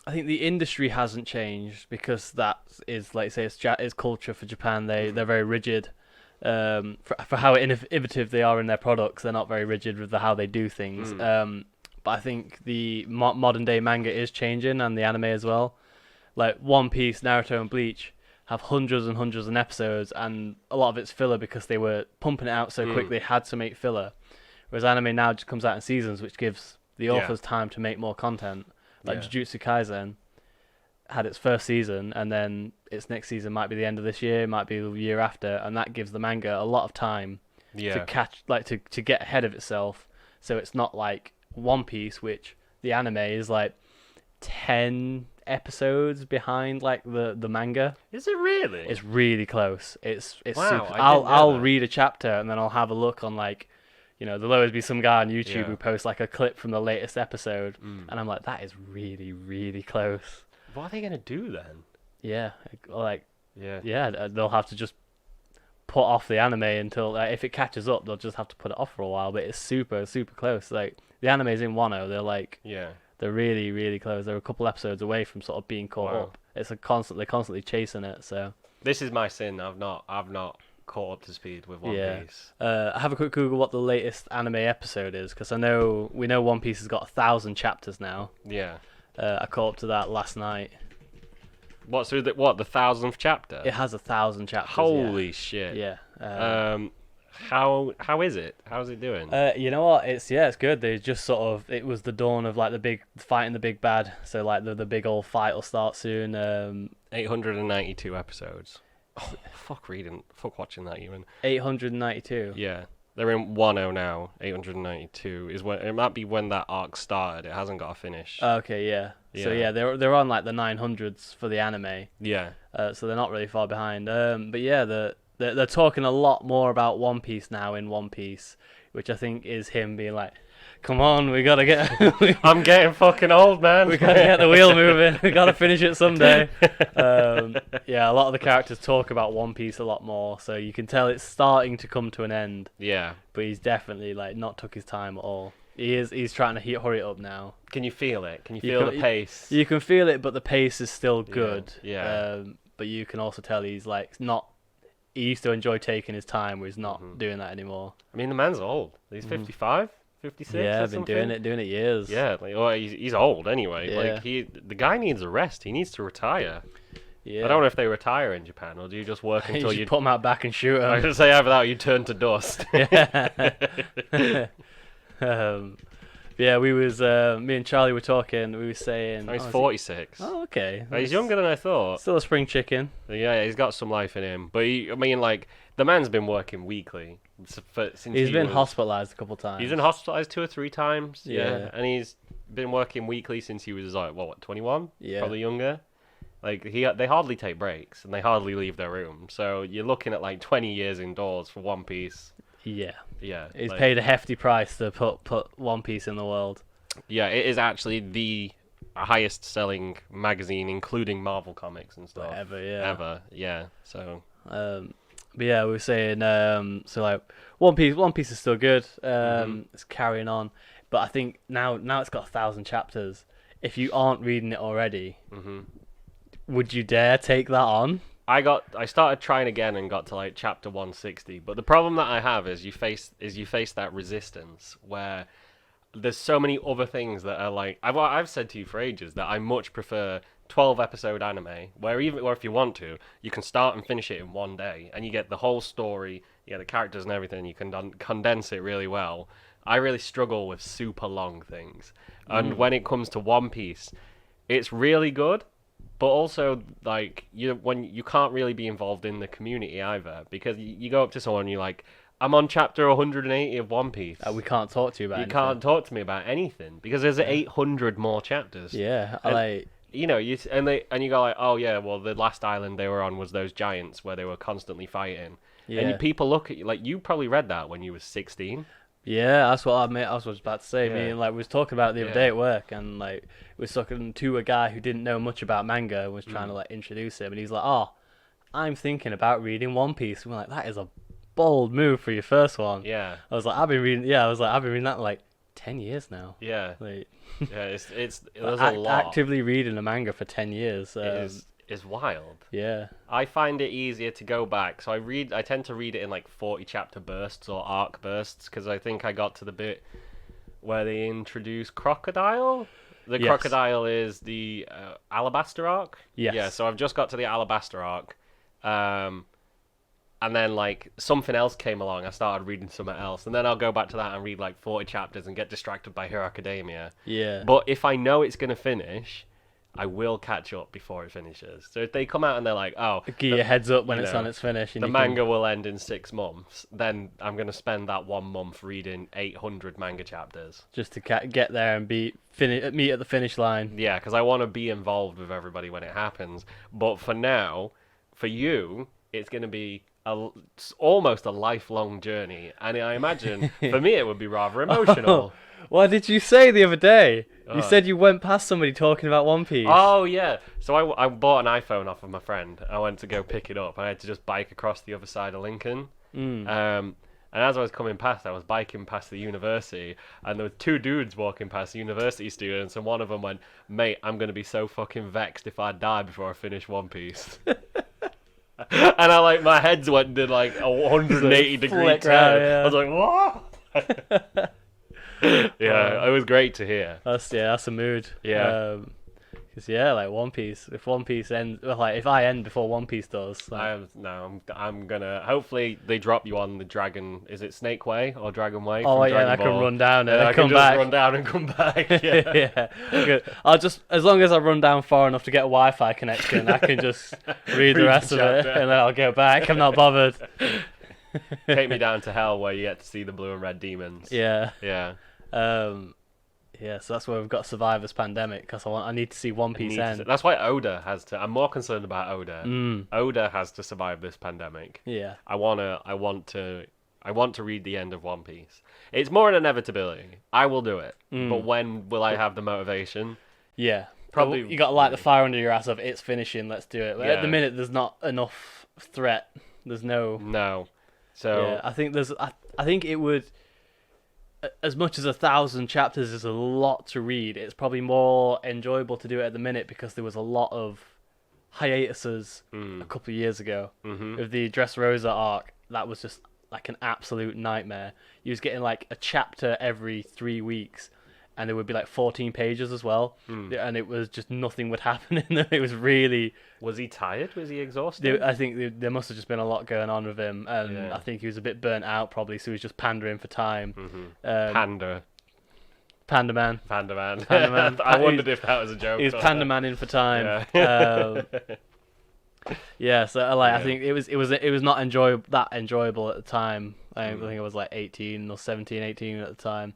industry hasn't changed because that is, like say, it's culture for Japan. They're very rigid. For how innovative they are in their products, they're not very rigid with how they do things. But I think the modern day manga is changing, and the anime as well. Like One Piece, Naruto, and Bleach have hundreds and hundreds of episodes, and a lot of it's filler because they were pumping it out so quick they had to make filler. Whereas anime now just comes out in seasons, which gives the authors time to make more content. Like Jujutsu Kaisen had its first season, and then its next season might be the end of this year, might be the year after, and that gives the manga a lot of time to catch, like to get ahead of itself. So it's not like One Piece, which the anime is like 10 episodes behind like the manga. Is it really? It's really close. It's Wow, super. I didn't know I'll that. read a chapter and then I'll have a look on like, there'll always be some guy on YouTube who posts like a clip from the latest episode, and I'm like, that is really, really close. What are they going to do then? Yeah, like Yeah. they'll have to just put off the anime until if it catches up, they'll just have to put it off for a while. But it's super, super close. Like the anime's in Wano, they're really, really close. They're a couple episodes away from sort of being caught up. It's constantly chasing it. So This is my sin. I've not caught up to speed with One Piece. have a quick Google what the latest anime episode is, because we know One Piece has got 1,000 chapters now. Yeah. I caught up to that last night. What? So the 1,000th chapter? It has 1,000 chapters. Holy shit! Yeah. How is it? How's it doing? You know what? It's good. They just sort of it was the dawn of like the big fighting the big bad. So like the big old fight will start soon. 892 episodes. Oh, fuck watching that even. 892. Yeah. They're in 10 now. 892 is when it might be when that arc started. It hasn't got a finish. Okay, yeah. So yeah, they're on like the 900s for the anime. Yeah. So they're not really far behind. But yeah, they're talking a lot more about One Piece now in One Piece, which I think is him being like, "Come on, we gotta get." I'm getting fucking old, man. We gotta get the wheel moving. We gotta finish it someday. Yeah, a lot of the characters talk about One Piece a lot more, so you can tell it's starting to come to an end. Yeah. But he's definitely like not took his time at all. He's trying to hurry it up now. Can you feel it? Can you feel the pace? You can feel it, but the pace is still good. Yeah. But you can also tell he's like not. He used to enjoy taking his time, where he's not doing that anymore. I mean, the man's old. He's 55, 56. Yeah, I've been doing it years. Yeah, well, he's old anyway. Yeah. Like the guy needs a rest. He needs to retire. Yeah. I don't know if they retire in Japan, or do you just work until you put them out back and shoot them. I was gonna say either that or you turn to dust. Yeah. Yeah, we was me and Charlie were talking. We were saying He's 46. Oh, okay. He's younger than I thought. Still a spring chicken. Yeah, he's got some life in him. But I mean, like the man's been working weekly since he's been hospitalized a couple times. He's been hospitalized 2 or 3 times. Yeah. And he's been working weekly since he was like 21? Yeah. Probably younger. Like they hardly take breaks and they hardly leave their room. So you're looking at like 20 years indoors for One Piece. Yeah. Yeah. He's paid a hefty price to put One Piece in the world. Yeah, it is actually the highest selling magazine, including Marvel comics and stuff. Ever, yeah. Ever, yeah. So. But yeah, we were saying so like One Piece is still good. It's carrying on, but I think now it's got 1,000 chapters. If you aren't reading it already, would you dare take that on? I started trying again and got to like chapter 160, but the problem that I have is you face that resistance where there's so many other things that are like I've said to you for ages that I much prefer 12 episode anime where if you want to you can start and finish it in one day and you get the whole story, you get the characters and everything, you can condense it really well. I really struggle with super long things, and when it comes to One Piece, it's really good. But also, like, you can't really be involved in the community either, because you go up to someone and you're like, I'm on chapter 180 of One Piece. We can't talk to you about You anything. can't talk to me about anything, because there's 800 more chapters. Yeah, and, you know, you go like, oh yeah, well the last island they were on was those giants where they were constantly fighting. Yeah. And people look at you, like, you probably read that when you were 16. Yeah, that's what I was about to say. Yeah. Me and we was talking about it the other day at work, and like we was talking to a guy who didn't know much about manga and was trying to like introduce him, and he's like, "Oh, I'm thinking about reading One Piece." And we're like, "That is a bold move for your first one." Yeah. I was like, "I've been reading." Yeah, I was like, "I've been reading that like 10 years now." Yeah. Like, yeah, there's a lot. Actively reading a manga for 10 years. Is wild. Yeah. I find it easier to go back. So I tend to read it in like 40 chapter bursts or arc bursts, because I think I got to the bit where they introduce Crocodile. The Crocodile is the Alabaster arc. Yes. Yeah, so I've just got to the Alabaster arc. And then like something else came along. I started reading something else. And then I'll go back to that and read like 40 chapters and get distracted by Hero Academia. Yeah. But if I know it's going to finish, I will catch up before it finishes. So if they come out and they're like, oh... Give you a heads up when it's on its finish. The manga will end in 6 months. Then I'm going to spend that 1 month reading 800 manga chapters. Just to get there and meet at the finish line. Yeah, because I want to be involved with everybody when it happens. But for now, for you, it's going to be almost a lifelong journey. And I imagine, for me, it would be rather emotional. What did you say the other day? You said you went past somebody talking about One Piece. Oh, yeah. So I bought an iPhone off of my friend. I went to go pick it up. I had to just bike across the other side of Lincoln. And as I was coming past, I was biking past the university, and there were 2 dudes walking past university students, and one of them went, "Mate, I'm going to be so fucking vexed if I die before I finish One Piece." And my head went and did like a 180-degree turn. I was like, what? Yeah, it was great to hear. That's a mood. Yeah. 'Cause yeah, like One Piece. If One Piece ends, well, like if I end before One Piece does, like, I'm gonna. Hopefully, they drop you on the dragon. Is it Snake Way or Dragon Way? oh from yeah, Dragon I can Ball? run down And and I come can just back. run down and come back. Yeah. Yeah, good. I'll just, as long as I run down far enough to get a Wi-Fi connection, I can just read the Read rest the of it, chapter. and then I'll go back. I'm not bothered. Take me down to hell where you get to see the blue and red demons. Yeah. Yeah. Yeah, so that's where we've got to survive this pandemic, because I need to see One Piece end. That's why Oda has to. I'm more concerned about Oda. Mm. Oda has to survive this pandemic. Yeah. I want to read the end of One Piece. It's more an inevitability. I will do it. But when will I have the motivation? Yeah. Probably. You got to light the fire under your ass of it's finishing, let's do it. But at the Yeah. minute, there's not enough threat. There's no. No. So Yeah, I think I think it would. As much as 1,000 chapters is a lot to read, it's probably more enjoyable to do it at the minute because there was a lot of hiatuses a couple of years ago with the Dressrosa arc. That was just like an absolute nightmare. You was getting like a chapter every 3 weeks, and there would be like 14 pages as well, and it was just nothing would happen in them. It was really. Was he tired? Was he exhausted? I think there must have just been a lot going on with him, and Yeah. I think he was a bit burnt out probably, so he was just pandering for time. Panda Panda Man. Man. I wondered if that was a joke. He was Panda Man in for time. Yeah. Yeah, so like I think it was not enjoyable at the time. I think I was like 18 or 17, 18 at the time,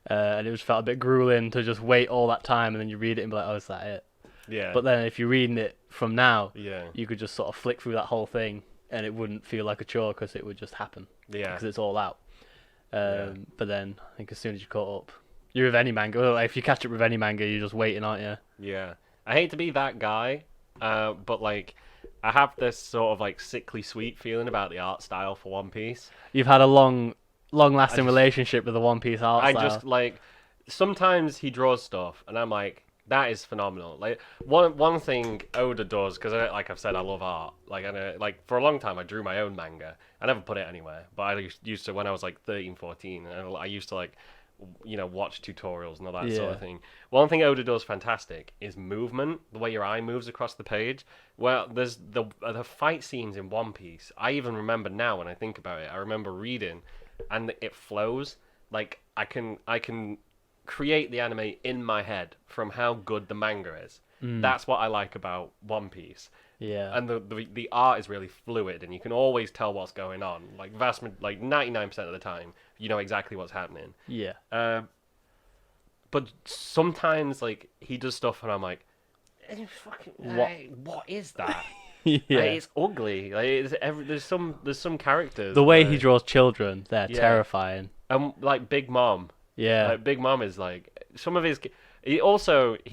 and it just felt a bit grueling to just wait all that time and then you read it and be like, oh, is that it? Yeah. But then if you're reading it from now, Yeah. you could just sort of flick through that whole thing and it wouldn't feel like a chore because it would just happen. Yeah. Because it's all out. But then I think as soon as you caught up, you're with any manga. Well, if you catch up with any manga, you're just waiting, aren't you? Yeah. I hate to be that guy, but like I have this sort of like sickly sweet feeling about the art style for One Piece. You've had a long-lasting relationship with the One Piece art I style. just like sometimes he draws stuff and I'm like, that is phenomenal. Like one thing Oda does, because like I've said, I love art. Like like for a long time I drew my own manga. I never put it anywhere, but I used to when I was like 13, 14, and I used to like watch tutorials and all that sort of thing. One thing Oda does fantastic is movement, the way your eye moves across the page. Well, there's the fight scenes in One Piece. I even remember now when I think about it. I remember reading, and it flows. Like I can create the anime in my head from how good the manga is. That's what I like about One Piece. Yeah. And the art is really fluid, and you can always tell what's going on. Like 99% of the time, you know exactly what's happening. Yeah. But sometimes like he does stuff, and I'm like, what is that? Yeah. Like, it's ugly. Like there's some characters. The way he draws children, they're terrifying. Like Big Mom. Yeah. Like Big Mom is like some of his. He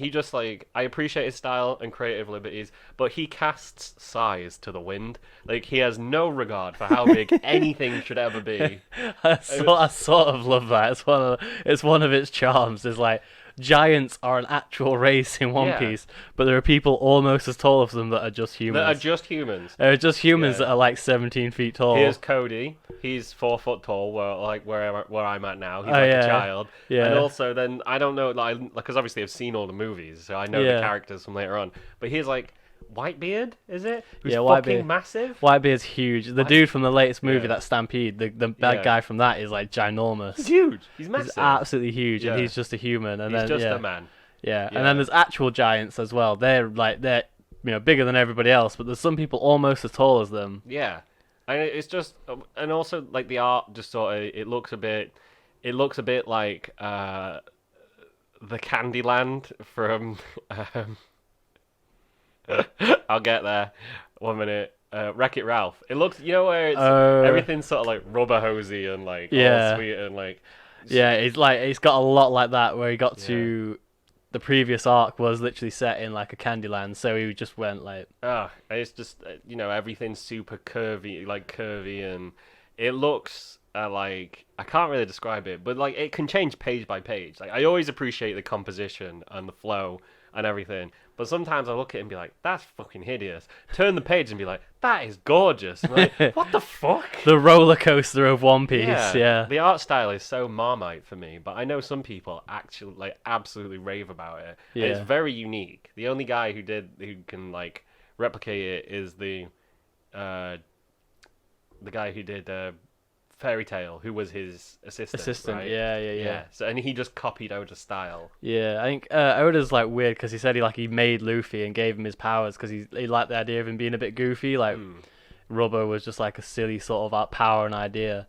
just like I appreciate his style and creative liberties, but he casts size to the wind. Like he has no regard for how big anything should ever be. I sort of love that. It's one of its charms. Is like giants are an actual race in One Piece, but there are people almost as tall as them that are just humans. That are just humans. They're just humans that are like 17 feet tall. Here's Cody. He's 4 foot tall. Where I'm at now. He's a child. Yeah. And also then I don't know because obviously I've seen all the movies, so I know the characters from later on. But he's like Whitebeard, is it? Who's fucking massive. Whitebeard's huge. The dude from the latest movie, that Stampede, the bad guy from that is like ginormous. He's huge. He's massive. He's absolutely huge, and he's just a human. And he's then, just a man. Yeah, and then there's actual giants as well. They're bigger than everybody else, but there's some people almost as tall as them. Yeah, and it's just, and also like the art just sort of it looks a bit like the Candyland from. I'll get there. 1 minute. Wreck-It Ralph. It looks, where it's everything's sort of like rubber hosy and like all sweet and like. Yeah, it's got a lot like that where he got to. The previous arc was literally set in like a Candyland, so he just went like. It's just everything's super curvy, and it looks like I can't really describe it, but like it can change page by page. Like I always appreciate the composition and the flow and everything. But sometimes I look at it and be like, that's fucking hideous. Turn the page and be like, that is gorgeous. And I'm like, what the fuck? The roller coaster of One Piece, yeah. The art style is so Marmite for me, but I know some people actually like absolutely rave about it. Yeah. And it's very unique. The only guy who can like replicate it is the guy who did Fairy Tail, who was his assistant, right? Yeah. So, and he just copied Oda's style. Yeah, I think Oda's like weird because he said he made Luffy and gave him his powers because he liked the idea of him being a bit goofy. Like Rubber was just like a silly sort of power and idea.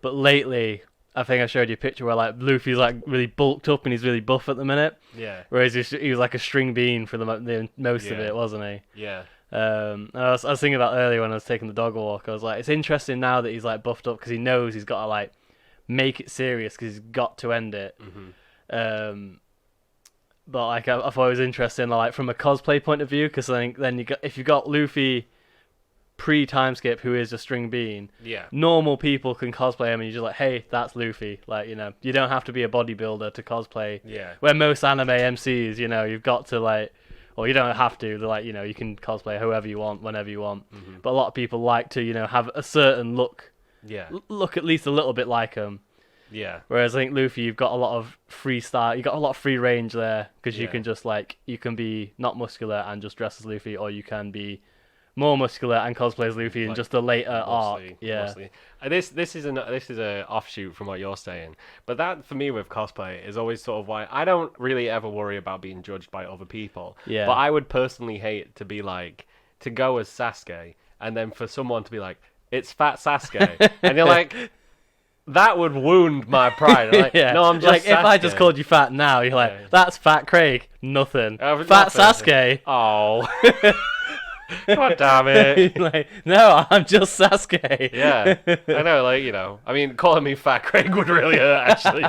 But lately, I think I showed you a picture where like Luffy's like really bulked up and he's really buff at the minute. Yeah. Whereas he was like a string bean for the most of it, wasn't he? Yeah. And I was thinking about earlier when I was taking the dog walk. I was like, it's interesting now that he's like buffed up because he knows he's got to like make it serious because he's got to end it. But like I thought it was interesting, like from a cosplay point of view, because I think then if you got Luffy pre-time skip, who is a string bean, normal people can cosplay him, and you're just like, hey, that's Luffy. Like, you know, you don't have to be a bodybuilder to cosplay. Yeah. Where most anime MCs, you know, you've got to like. Or you don't have to, like, you know, you can cosplay whoever you want, whenever you want. But a lot of people like to, you know, have a certain look. Yeah. Look at least a little bit like them. Yeah. Whereas I think Luffy, you've got a lot of free style, you got a lot of free range there, because you can just, like, you can be not muscular and just dress as Luffy, or you can be more muscular and cosplay as Luffy in just a later arc. Yeah. Mostly. This is a offshoot from what you're saying, but that for me with cosplay is always sort of why I don't really ever worry about being judged by other people. Yeah. But I would personally hate to be like to go as Sasuke and then for someone to be like, it's Fat Sasuke, and you're like. That would wound my pride. Like, no, I'm just like Sasuke. if I just called you fat now, you're like, that's Fat Craig. Nothing. Fat nothing. Sasuke. Oh. God damn it. Like, no, I'm just Sasuke. Yeah. I know, like, you know. I mean, calling me Fat Craig would really hurt, actually.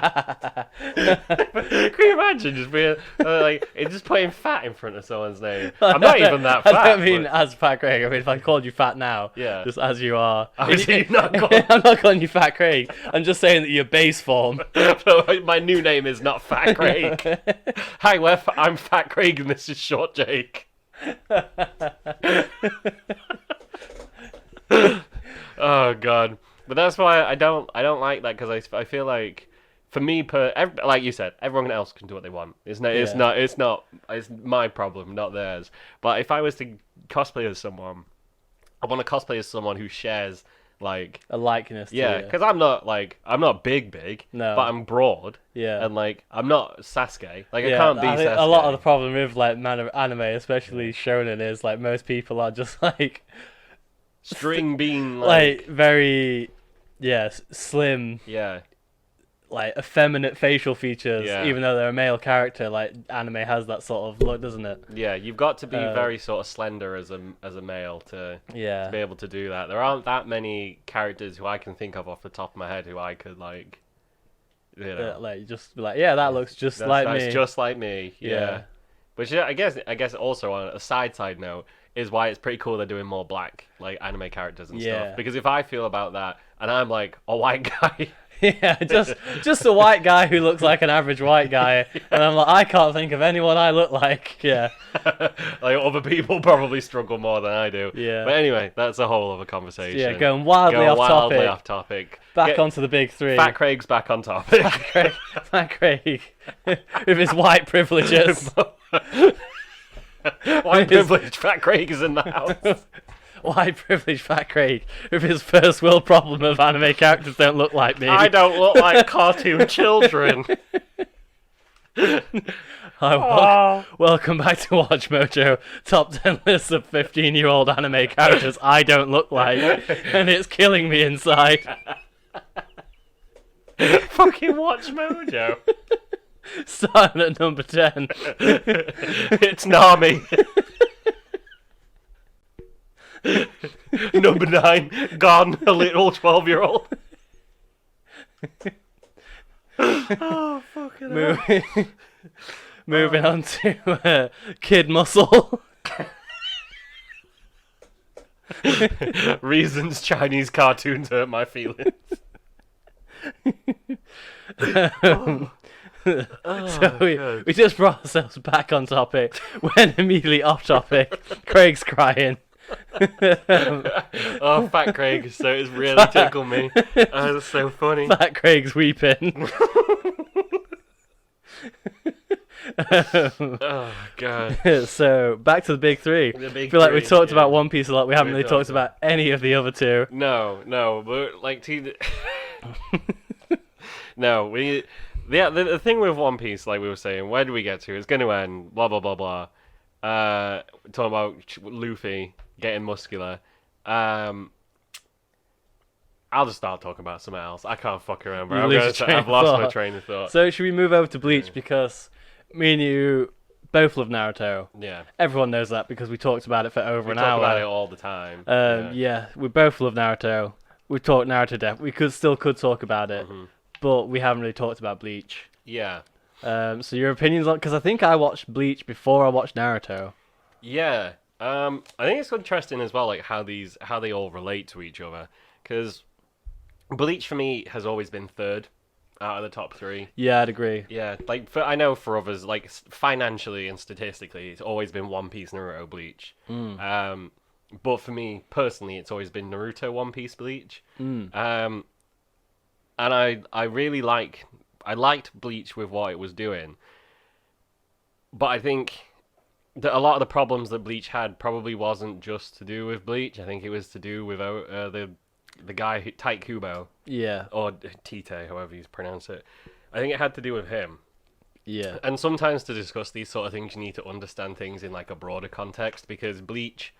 Can you imagine just being, like, just putting fat in front of someone's name? I'm not even that fat. I don't mean as Fat Craig. I mean, if I called you fat now, just as you are. Obviously, I'm not calling you Fat Craig. I'm just saying that your base form. My new name is not Fat Craig. Hi, I'm Fat Craig and this is Short Jake. Oh god, but that's why I don't like that, because I feel like for me like you said, everyone else can do what they want. It's my problem, not theirs. But if I was to cosplay as someone, I want to cosplay as someone who shares like a likeness. Because I'm not big, no, but I'm broad. Yeah, and like I'm not Sasuke. Like I can't be Sasuke. A lot of the problem with like anime, especially shonen, is like most people are just like string bean, like very slim. Yeah. Like effeminate facial features, even though they're a male character. Like anime has that sort of look, doesn't it? Yeah, you've got to be very sort of slender as a male to be able to do that. There aren't that many characters who I can think of off the top of my head who I could like, you know, like just be like, that looks just like me. That's just like me. Yeah. But I guess also on a side note is why it's pretty cool they're doing more black like anime characters and stuff. Because if I feel about that and I'm like a white guy. Yeah, just a white guy who looks like an average white guy, and I'm like, I can't think of anyone I look like. Yeah, like other people probably struggle more than I do. Yeah, but anyway, that's a whole other conversation. Yeah, going wildly off topic. Back onto the big three. Fat Craig's back on topic. Fat Craig, with his white privileges. White privileged Fat Craig is in the house. White privileged Fat Craig with his first world problem of anime characters don't look like me. I don't look like cartoon children. Hi, welcome back to Watch Mojo, top 10 list of 15-year-old anime characters I don't look like, and it's killing me inside. Fucking Watch Mojo. Starting at number 10. It's Nami. Number 9, Gone, a little 12-year-old. Oh, fucking hell. Moving on to Kid Muscle. Reasons Chinese cartoons hurt my feelings. Oh, So God. we just brought ourselves back on topic, went immediately off topic. Craig's crying. Oh, Fat Craig, so it's really tickled me. Oh, that's so funny. Fat Craig's weeping. Oh, God. So back to the big three. The I big feel like we three, talked yeah. about One Piece a lot. We haven't We really talked talked about any of the other two. No, but like, no, the thing with One Piece, like we were saying, where do we get to? It's going to end. Blah blah blah blah. Talking about Luffy getting muscular. I'll just start talking about something else. I can't fuck around, bro. I've lost my train of thought. So should we move over to Bleach because me and you both love Naruto. Yeah, Everyone knows that because we talked about it for over we an talk hour. about it all the time. Yeah, we both love Naruto. We talked Naruto death. We could talk about it, but we haven't really talked about Bleach. Yeah. So your opinions on? Because I think I watched Bleach before I watched Naruto. Yeah. I think it's interesting as well, like how they all relate to each other. Because Bleach for me has always been third out of the top three. Yeah, I'd agree. Yeah, like I know for others, like financially and statistically, it's always been One Piece, Naruto, Bleach. But for me personally, it's always been Naruto, One Piece, Bleach. And I really liked Bleach with what it was doing, but I think that a lot of the problems that Bleach had probably wasn't just to do with Bleach. I think it was to do with the guy Tite Kubo. Yeah. Or Tite, however you pronounce it. I think it had to do with him. Yeah. And sometimes to discuss these sort of things, you need to understand things in like a broader context, because Bleach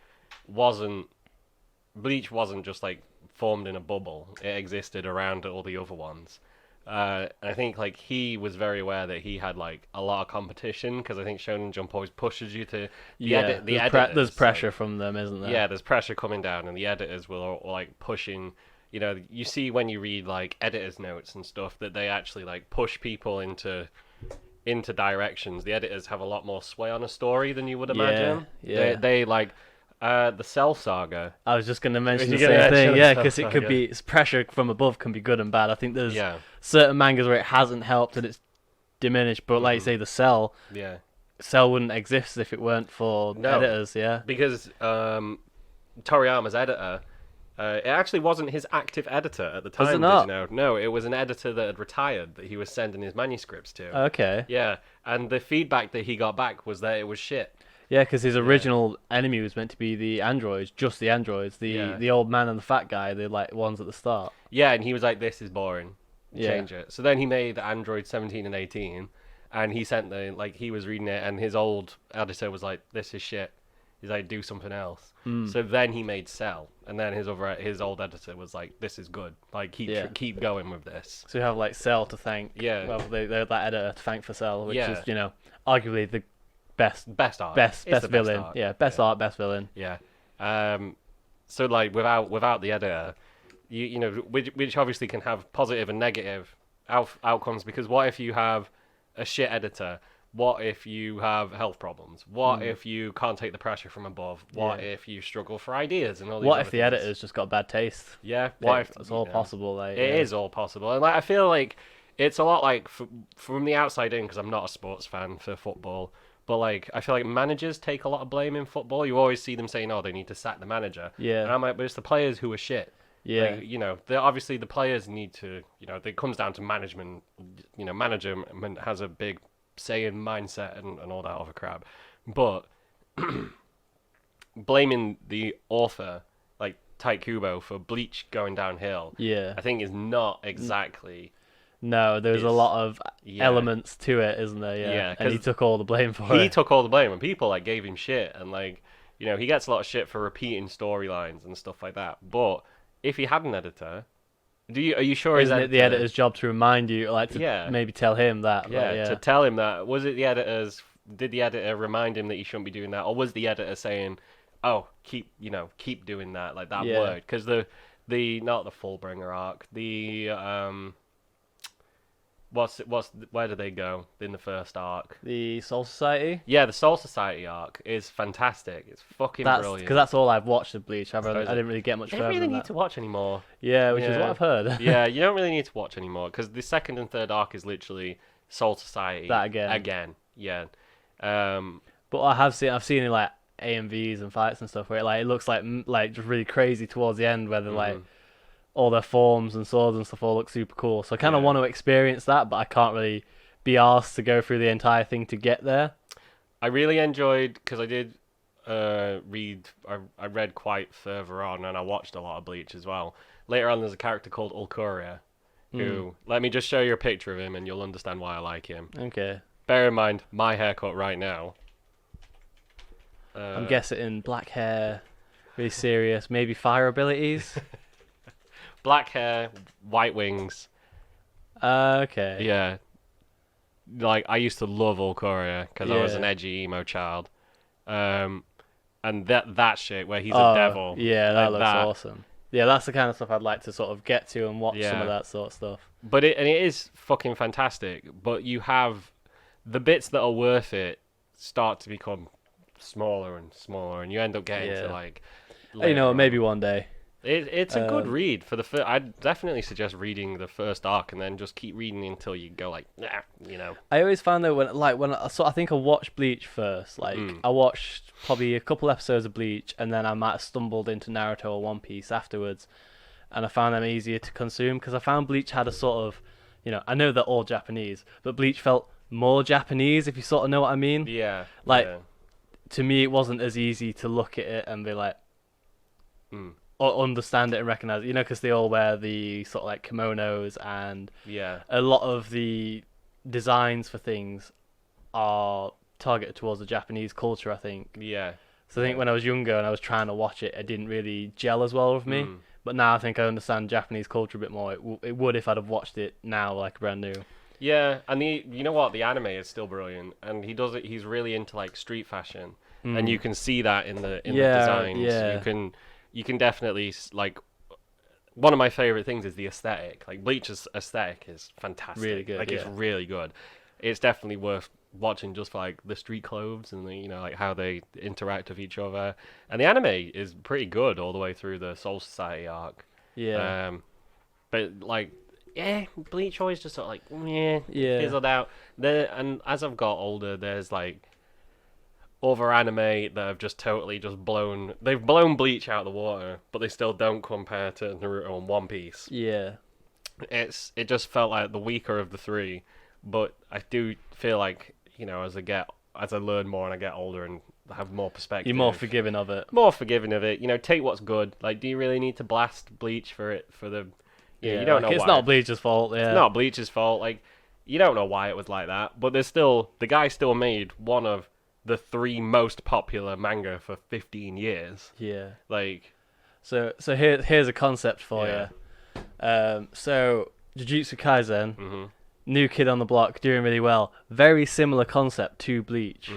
wasn't just like formed in a bubble. It existed around all the other ones. And I think like he was very aware that he had like a lot of competition, because I think Shonen Jump always pushes you to there's pressure from them, isn't there? Yeah, there's pressure coming down, and the editors will like pushing. You know, you see when you read like editors' notes and stuff that they actually like push people into directions. The editors have a lot more sway on a story than you would imagine. Yeah. They like the Cell Saga. I was just going to mention the You're gonna same thing. mention Yeah, the because Cell it could Saga. be pressure from above can be good and bad. I think there's Yeah. certain mangas where it hasn't helped and it's diminished. But like you say, the Cell wouldn't exist if it weren't for editors. Yeah. Because Toriyama's editor. It actually wasn't his active editor at the time. Was it not? Did you know? No, it was an editor that had retired that he was sending his manuscripts to. Okay. Yeah, and the feedback that he got back was that it was shit. Yeah, because his original enemy was meant to be the androids, just the androids, the old man and the fat guy, the like ones at the start. Yeah, and he was like, "This is boring. Change it." So then he made Android 17 and 18, and he sent he was reading it, and his old editor was like, "This is shit." He's like, "Do something else." So then he made Cell, and then his old editor was like, "This is good. Like, keep going with this." So you have like Cell to thank. Yeah. Well, they have that editor to thank for Cell, which Yeah. is arguably the best art, best It's the villain. art. Yeah, best art, best villain. Yeah. So like without the editor, you know, which obviously can have positive and negative outcomes, because what if you have a shit editor? What if you have health problems? What if you can't take the pressure from above? What if you struggle for ideas and all these What other if the things? editor's just got bad taste? Yeah. What if It's all possible? Like, It is all possible, and like I feel like it's a lot like from the outside in, because I'm not a sports fan for football. But like, I feel like managers take a lot of blame in football. You always see them saying, "Oh, they need to sack the manager." Yeah. And I'm like, but it's the players who are shit. Yeah. Like, you know, obviously the players need to. You know, it comes down to management. You know, management has a big say in mindset and all that other crap. But blaming the author, like Tite Kubo, for Bleach going downhill, Yeah. I think is not exactly. No, there's a lot of Yeah. elements to it, isn't there? Yeah. Yeah, And he 'cause took all the blame for He it. took all the blame, and people like gave him shit, and like, you know, he gets a lot of shit for repeating storylines and stuff like that. But if he had an editor, are you sure? Isn't it the editor's job to remind you, like, to maybe tell him that? Yeah, like, to tell him that. Was it the editor's? Did the editor remind him that he shouldn't be doing that, or was the editor saying, "Oh, keep doing that, like that word"? Because the not the Fullbringer arc, the where do they go in the first arc? The Soul Society? Yeah, the Soul Society arc is fantastic. It's fucking brilliant. Because that's all I've watched of Bleach. I is it? didn't really get much You further don't really than need that. to watch anymore. Yeah, which is what I've heard. Yeah, you don't really need to watch anymore, because the second and third arc is literally Soul Society. That again. Again, yeah. But I've seen in like AMVs and fights and stuff where it looks like just really crazy towards the end, where they're like all their forms and swords and stuff all look super cool. So I kind of want to experience that, but I can't really be asked to go through the entire thing to get there. I really enjoyed, because I did read, I read quite further on, and I watched a lot of Bleach as well. Later on, there's a character called Ulcoria, who, let me just show you a picture of him, and you'll understand why I like him. Okay. Bear in mind, my haircut right now. I'm guessing black hair, really serious, maybe fire abilities. Black hair, white wings. Okay. Yeah. Like, I used to love Ulcoria because I was an edgy emo child. And that shit where he's a devil. Yeah, that looks awesome. Yeah, that's the kind of stuff I'd like to sort of get to and watch some of that sort of stuff. But it is fucking fantastic. But you have the bits that are worth it start to become smaller and smaller, and you end up getting to like. Maybe one day. It's a good read for the first. I'd definitely suggest reading the first arc and then just keep reading until you go like, nah, you know. I always found though I think I watched Bleach first. Like I watched probably a couple episodes of Bleach, and then I might have stumbled into Naruto or One Piece afterwards, and I found them easier to consume because I found Bleach had a sort of, I know they're all Japanese, but Bleach felt more Japanese, if you sort of know what I mean. Yeah. To me, it wasn't as easy to look at it and be like. Or understand it and recognize it, because they all wear the sort of like kimonos, and a lot of the designs for things are targeted towards the Japanese culture, I think. Yeah. So I think when I was younger and I was trying to watch it, it didn't really gel as well with me. But now I think I understand Japanese culture a bit more. It would if I'd have watched it now, like brand new. Yeah, and you know what? The anime is still brilliant, and he does it. He's really into like street fashion, and you can see that in the designs. Yeah. You can definitely, like, one of my favorite things is the aesthetic. Like, Bleach's aesthetic is fantastic. Really good. Like, it's really good. It's definitely worth watching just for, like, the street clothes and the, like how they interact with each other. And the anime is pretty good all the way through the Soul Society arc. Yeah. But like, Bleach always just sort of like, fizzled out. And as I've got older, there's like other anime that have just totally blown Bleach out of the water, but they still don't compare to Naruto and One Piece. Yeah. It just felt like the weaker of the three, but I do feel like, as I learn more and I get older and have more perspective. You're more forgiving of it. Take what's good. Like, do you really need to blast Bleach for the... you don't know why. It's not Bleach's fault, yeah. It's not Bleach's fault. Like, you don't know why it was like that, but the guy still made one of the 3 most popular manga for 15 years. Yeah. Like, so here's a concept for you. So Jujutsu Kaisen, new kid on the block, doing really well. Very similar concept to Bleach.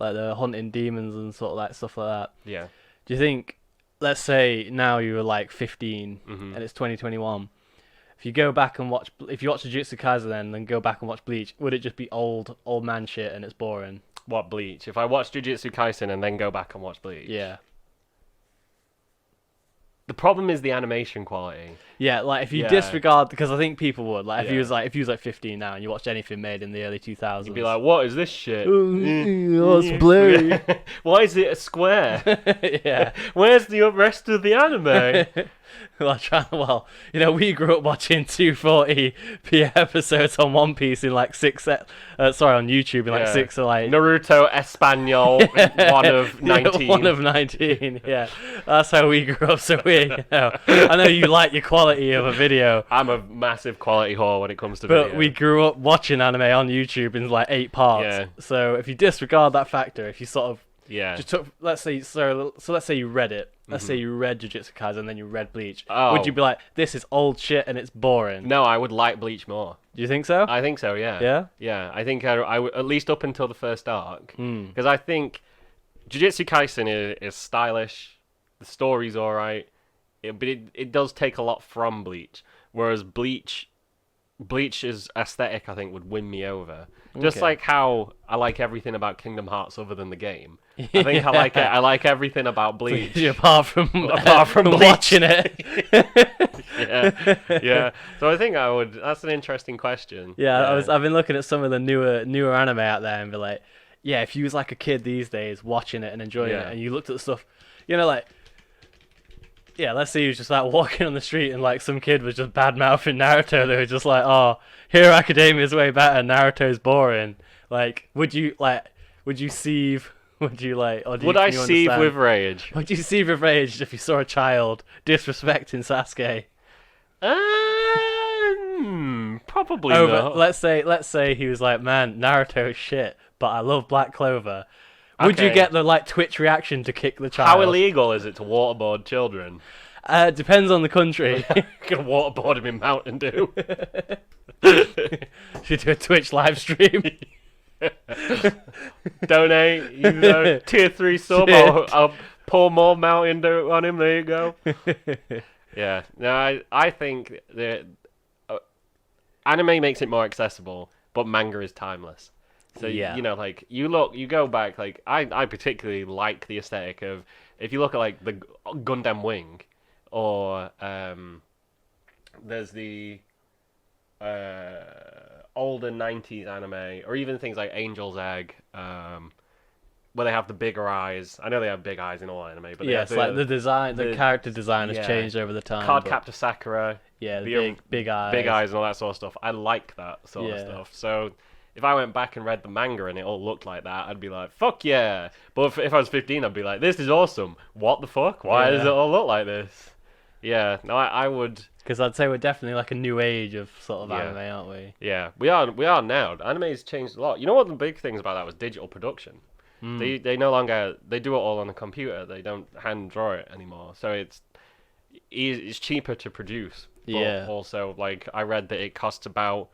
Like they're hunting demons and sort of like stuff like that. Yeah. Do you think, let's say now you were like 15 and it's 2021, if you watch Jujutsu Kaisen and then go back and watch Bleach, would it just be old man shit and it's boring? What, Bleach? If I watch Jujutsu Kaisen and then go back and watch Bleach? Yeah. The problem is the animation quality. Yeah, like if you disregard, because I think people would, like if he was like 15 now and you watched anything made in the early 2000s, you'd be like, what is this shit? Oh, it's blue. Why is it a square? Yeah. Where's the rest of the anime? We grew up watching 240p episodes on One Piece in like on YouTube in like 6 or like Naruto Espanol 1 of 19. 1 of 19, yeah. That's how we grew up, so I know you like your quality of a video. I'm a massive quality whore when it comes to video. But we grew up watching anime on YouTube in like 8 parts. Yeah. So if you disregard that factor, if you sort of just took, let's say you read it. Let's say you read Jujutsu Kaisen and then you read Bleach. Oh. Would you be like, this is old shit and it's boring? No, I would like Bleach more. Do you think so? I think so, yeah. Yeah? Yeah, I think I would, at least up until the first arc. Because I think Jujutsu Kaisen is stylish, the story's alright, but it does take a lot from Bleach. Whereas Bleach's aesthetic, I think, would win me over. Just like how I like everything about Kingdom Hearts other than the game. I think I like everything about Bleach. apart from Bleach. watching it. Yeah. So I think I would. That's an interesting question. Yeah, I've been looking at some of the newer anime out there and be like, yeah, if you was like a kid these days watching it and enjoying it, and you looked at the stuff, like, yeah, let's say you was just like walking on the street and like some kid was just bad mouthing Naruto. They were just like, oh, Hero Academia's way better. Naruto's boring. Like, would you seethe? Would you like? Or would I seethe with rage? Would you seethe with rage if you saw a child disrespecting Sasuke? Probably not. Let's say he was like, man, Naruto's shit, but I love Black Clover. Would you get the like Twitch reaction to kick the child? How illegal is it to waterboard children? Depends on the country. You can waterboard him in Mountain Dew. Should do a Twitch live stream. Donate, tier 3 sub. I'll pour more Mountain Dew on him. There you go. Yeah. No, I think that anime makes it more accessible, but manga is timeless. So like you go back. Like I particularly like the aesthetic of, if you look at like the Gundam Wing, or there's the older 90s anime, or even things like Angel's Egg, where they have the bigger eyes. I know they have big eyes in all anime, but it's like the design, the character design has changed over the time. Cardcaptor Sakura, the big eyes, and all that sort of stuff. I like that sort of stuff. So if I went back and read the manga and it all looked like that, I'd be like, fuck yeah. But if I was 15, I'd be like, this is awesome. What the fuck? Why does it all look like this? Yeah, no, I would. Because I'd say we're definitely like a new age of sort of anime, aren't we? Yeah, we are now. Anime's changed a lot. You know what the big things about that was digital production. They no longer, they do it all on the computer. They don't hand draw it anymore. So it's cheaper to produce. But also, like, I read that it costs about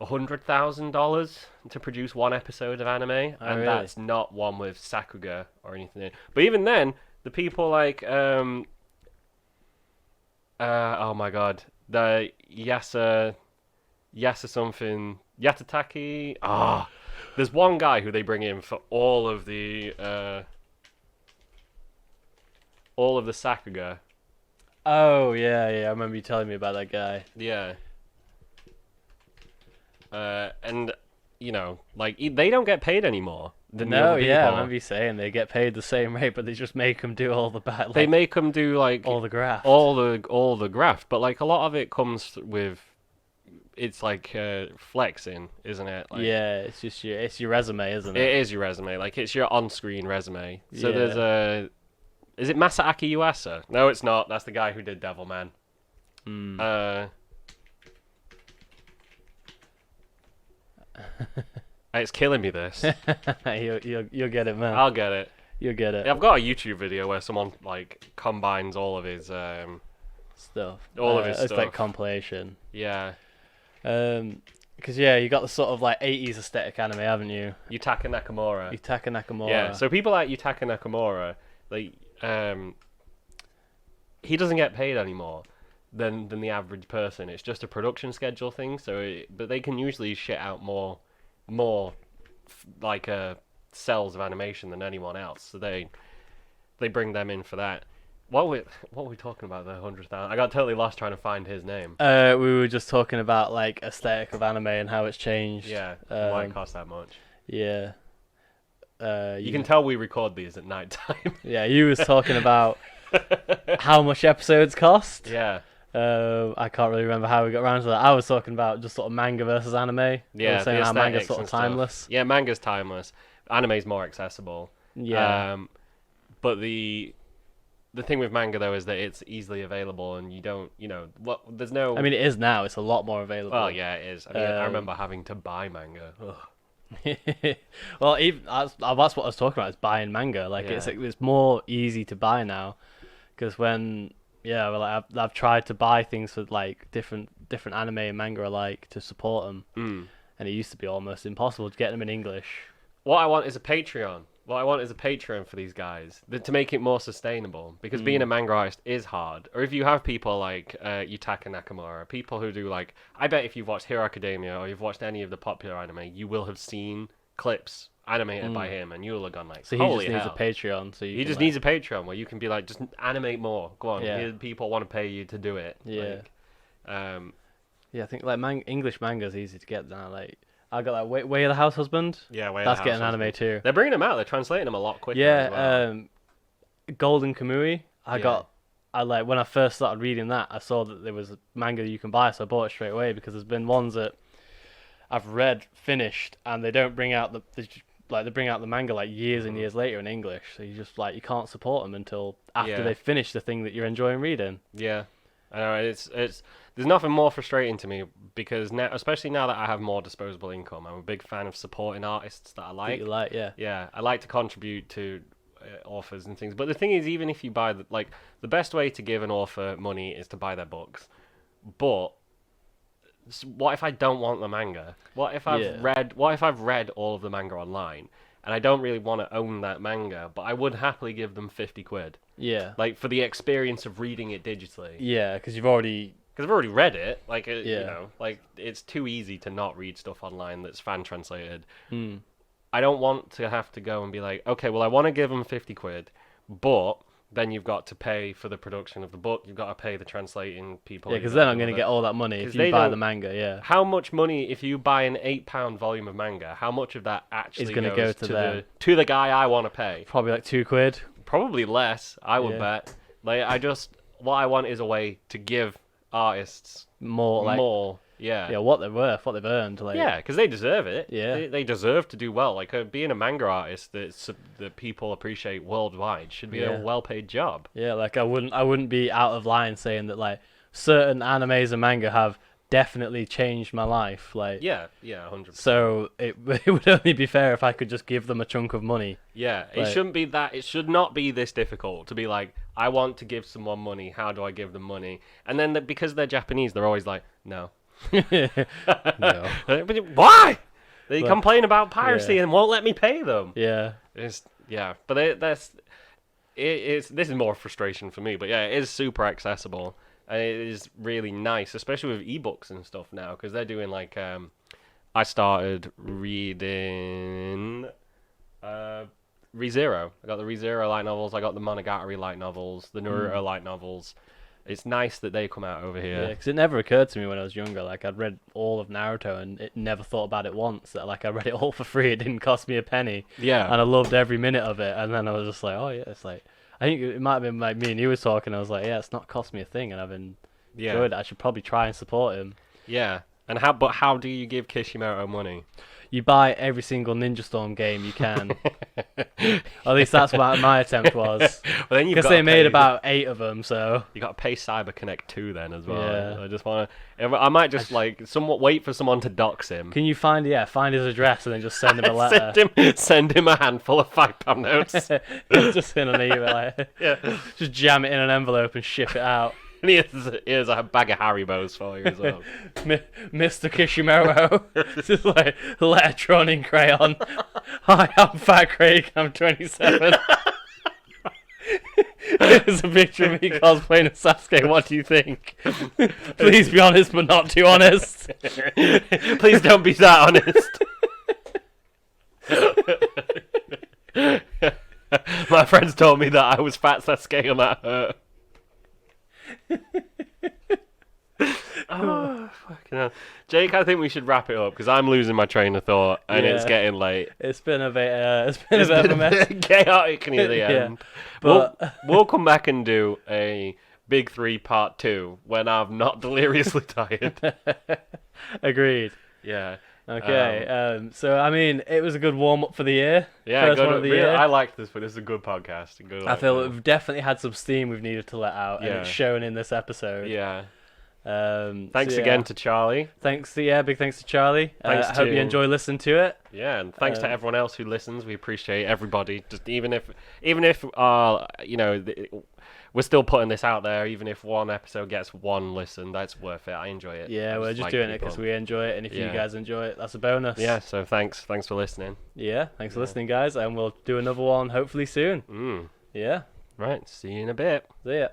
$100,000 to produce one episode of anime, and that's not one with Sakuga or anything. But even then, the people like oh my god, the Yatataki. There's one guy who they bring in for all of the Sakuga. Oh yeah, I remember you telling me about that guy. Yeah. And like they don't get paid anymore. I remember you saying they get paid the same rate, but they just make them do all the bad. They make them do like all the graft, all the graft. But like a lot of it comes with, it's like flexing, isn't it? Like, it's just your resume, isn't it? It is your resume. Like it's your on-screen resume. So there's is it Masaaki Yuasa? No, it's not. That's the guy who did Devilman. It's killing me, this. You'll get it, man. I'll get it. You'll get it. I've got a YouTube video where someone like combines all of his stuff. All of his stuff. It's like compilation. Yeah. Because you got the sort of like 80s aesthetic anime, haven't you? Yutaka Nakamura. Yeah. So people like Yutaka Nakamura, like he doesn't get paid anymore than the average person. It's just a production schedule thing. But they can usually shit out more like cells of animation than anyone else. So they bring them in for that. What were we talking about? The 100,000. I got totally lost trying to find his name. We were just talking about like aesthetic of anime and how it's changed. Yeah, why it costs that much. Yeah. You can tell we record these at night time. Yeah, you was talking about how much episodes cost. Yeah. I can't really remember how we got around to that. I was talking about just sort of manga versus anime. Yeah, saying how manga's sort of timeless. Yeah, manga's timeless. Anime's more accessible. Yeah. But the thing with manga though is that it's easily available, and you don't, there's no. I mean, it is now. It's a lot more available. Well, yeah, it is. I mean, I remember having to buy manga. Well, even that's what I was talking about. Is buying manga. Like it's more easy to buy now, because when. Yeah, well, I've tried to buy things for like different anime and manga alike to support them, and it used to be almost impossible to get them in English. What I want is a Patreon. What I want is a Patreon for these guys to make it more sustainable, because being a manga artist is hard. Or if you have people like Yutaka Nakamura, people who do like, I bet if you've watched Hero Academia or you've watched any of the popular anime, you will have seen clips animated by him, and you'll have gone like, So he holy just needs hell. a Patreon. So He just needs a Patreon where you can be like, just animate more. Go on, Yeah. here people want to pay you to do it. Yeah. Like, yeah, I think like English manga's easy to get now. Like I got like Way of the House Husband. yeah, That's getting anime too. They're bringing them out. They're translating them a lot quicker. as well. Yeah, Golden Kamui. Yeah. I like when I first started reading that, I saw that there was a manga you can buy, so I bought it straight away because there's been ones that I've read finished and they don't bring out they bring out the manga like years and years later in English. So you just like you can't support them until after they finish the thing that you're enjoying reading. Yeah, I know it's there's nothing more frustrating to me because now, especially now that I have more disposable income, I'm a big fan of supporting artists that I like. That you like, yeah. Yeah, I like to contribute to authors and things. But the thing is, even if you buy the best way to give an author money is to buy their books. But what if I don't want the manga? What if I've read all of the manga online and I don't really want to own that manga, but I would happily give them 50 quid. Yeah. Like for the experience of reading it digitally. Yeah, because you've already I've already read it. Like you know, like it's too easy to not read stuff online that's fan translated. I don't want to have to go and be like, okay, well, I want to give them 50 quid, but then you've got to pay for the production of the book. You've got to pay the translating people. Yeah, because then I'm going to get all that money if you buy the manga, yeah. How much money, if you buy an £8 volume of manga, how much of that actually goes to the guy I want to pay? Probably like £2. Probably less, I would bet. Like, what I want is a way to give artists more. Yeah, what they're worth, what they've earned. Like, yeah, because they deserve it. Yeah, they deserve to do well. Like being a manga artist that people appreciate worldwide should be a well-paid job. Yeah, like I wouldn't be out of line saying that like certain animes and manga have definitely changed my life. Like 100%. So it would only be fair if I could just give them a chunk of money. Yeah, it shouldn't be that. It should not be this difficult to be like, I want to give someone money. How do I give them money? And then because they're Japanese, they're always like, no. No. Why? They complain about piracy and won't let me pay them. Yeah. But this is more frustration for me. But yeah, it is super accessible and it is really nice, especially with ebooks and stuff now because they're doing like I started reading ReZero. I got the ReZero light novels. I got the Monogatari light novels, the Naruto light novels. It's nice that they come out over here. Yeah, because it never occurred to me when I was younger. Like, I'd read all of Naruto and it never thought about it once. That, like, I read it all for free. It didn't cost me a penny. Yeah. And I loved every minute of it. And then I was just like, oh, yeah, it's like... I think it might have been like me and you were talking. I was like, yeah, it's not cost me a thing. And I've enjoyed it. I should probably try and support him. Yeah. And how do you give Kishimoto money? You buy every single Ninja Storm game you can. Or at least that's what my attempt was. Because they made about 8 of them, so... You got to pay CyberConnect 2 then as well. Yeah. I just want to... I might just somewhat wait for someone to dox him. Can you find his address and then just send him a letter? send him a handful of £5 notes. Just in an email. Just jam it in an envelope and ship it out. And here's a bag of Haribos for you as well. Mr. Kishimoto. Just like letter drawn in crayon. Hi, I'm Fat Craig. I'm 27. Here's a picture of me cosplaying as Sasuke. What do you think? Please be honest, but not too honest. Please don't be that honest. My friends told me that I was Fat Sasuke and that hurt. Oh, fucking hell. Jake, I think we should wrap it up because I'm losing my train of thought and it's getting late. It's been a bit of a mess. Chaotic near the end. But we'll come back and do a Big 3 Part 2 when I'm not deliriously tired. Agreed. Yeah. Okay. So I mean, it was a good warm up for the year. Yeah, First one of the year. I liked this, but it's a good podcast. I feel we've definitely had some steam we've needed to let out, and it's shown in this episode. Yeah. Thanks again to Charlie. Big thanks to Charlie. I hope you enjoy listening to it. Yeah, and thanks to everyone else who listens. We appreciate everybody. Just even if we're still putting this out there. Even if one episode gets one listen, that's worth it. I enjoy it. Yeah, we're just doing it because we enjoy it, and if you guys enjoy it, that's a bonus. Yeah. So thanks for listening. Yeah, thanks for listening, guys, and we'll do another one hopefully soon. Mm. Yeah. Right. See you in a bit. See ya.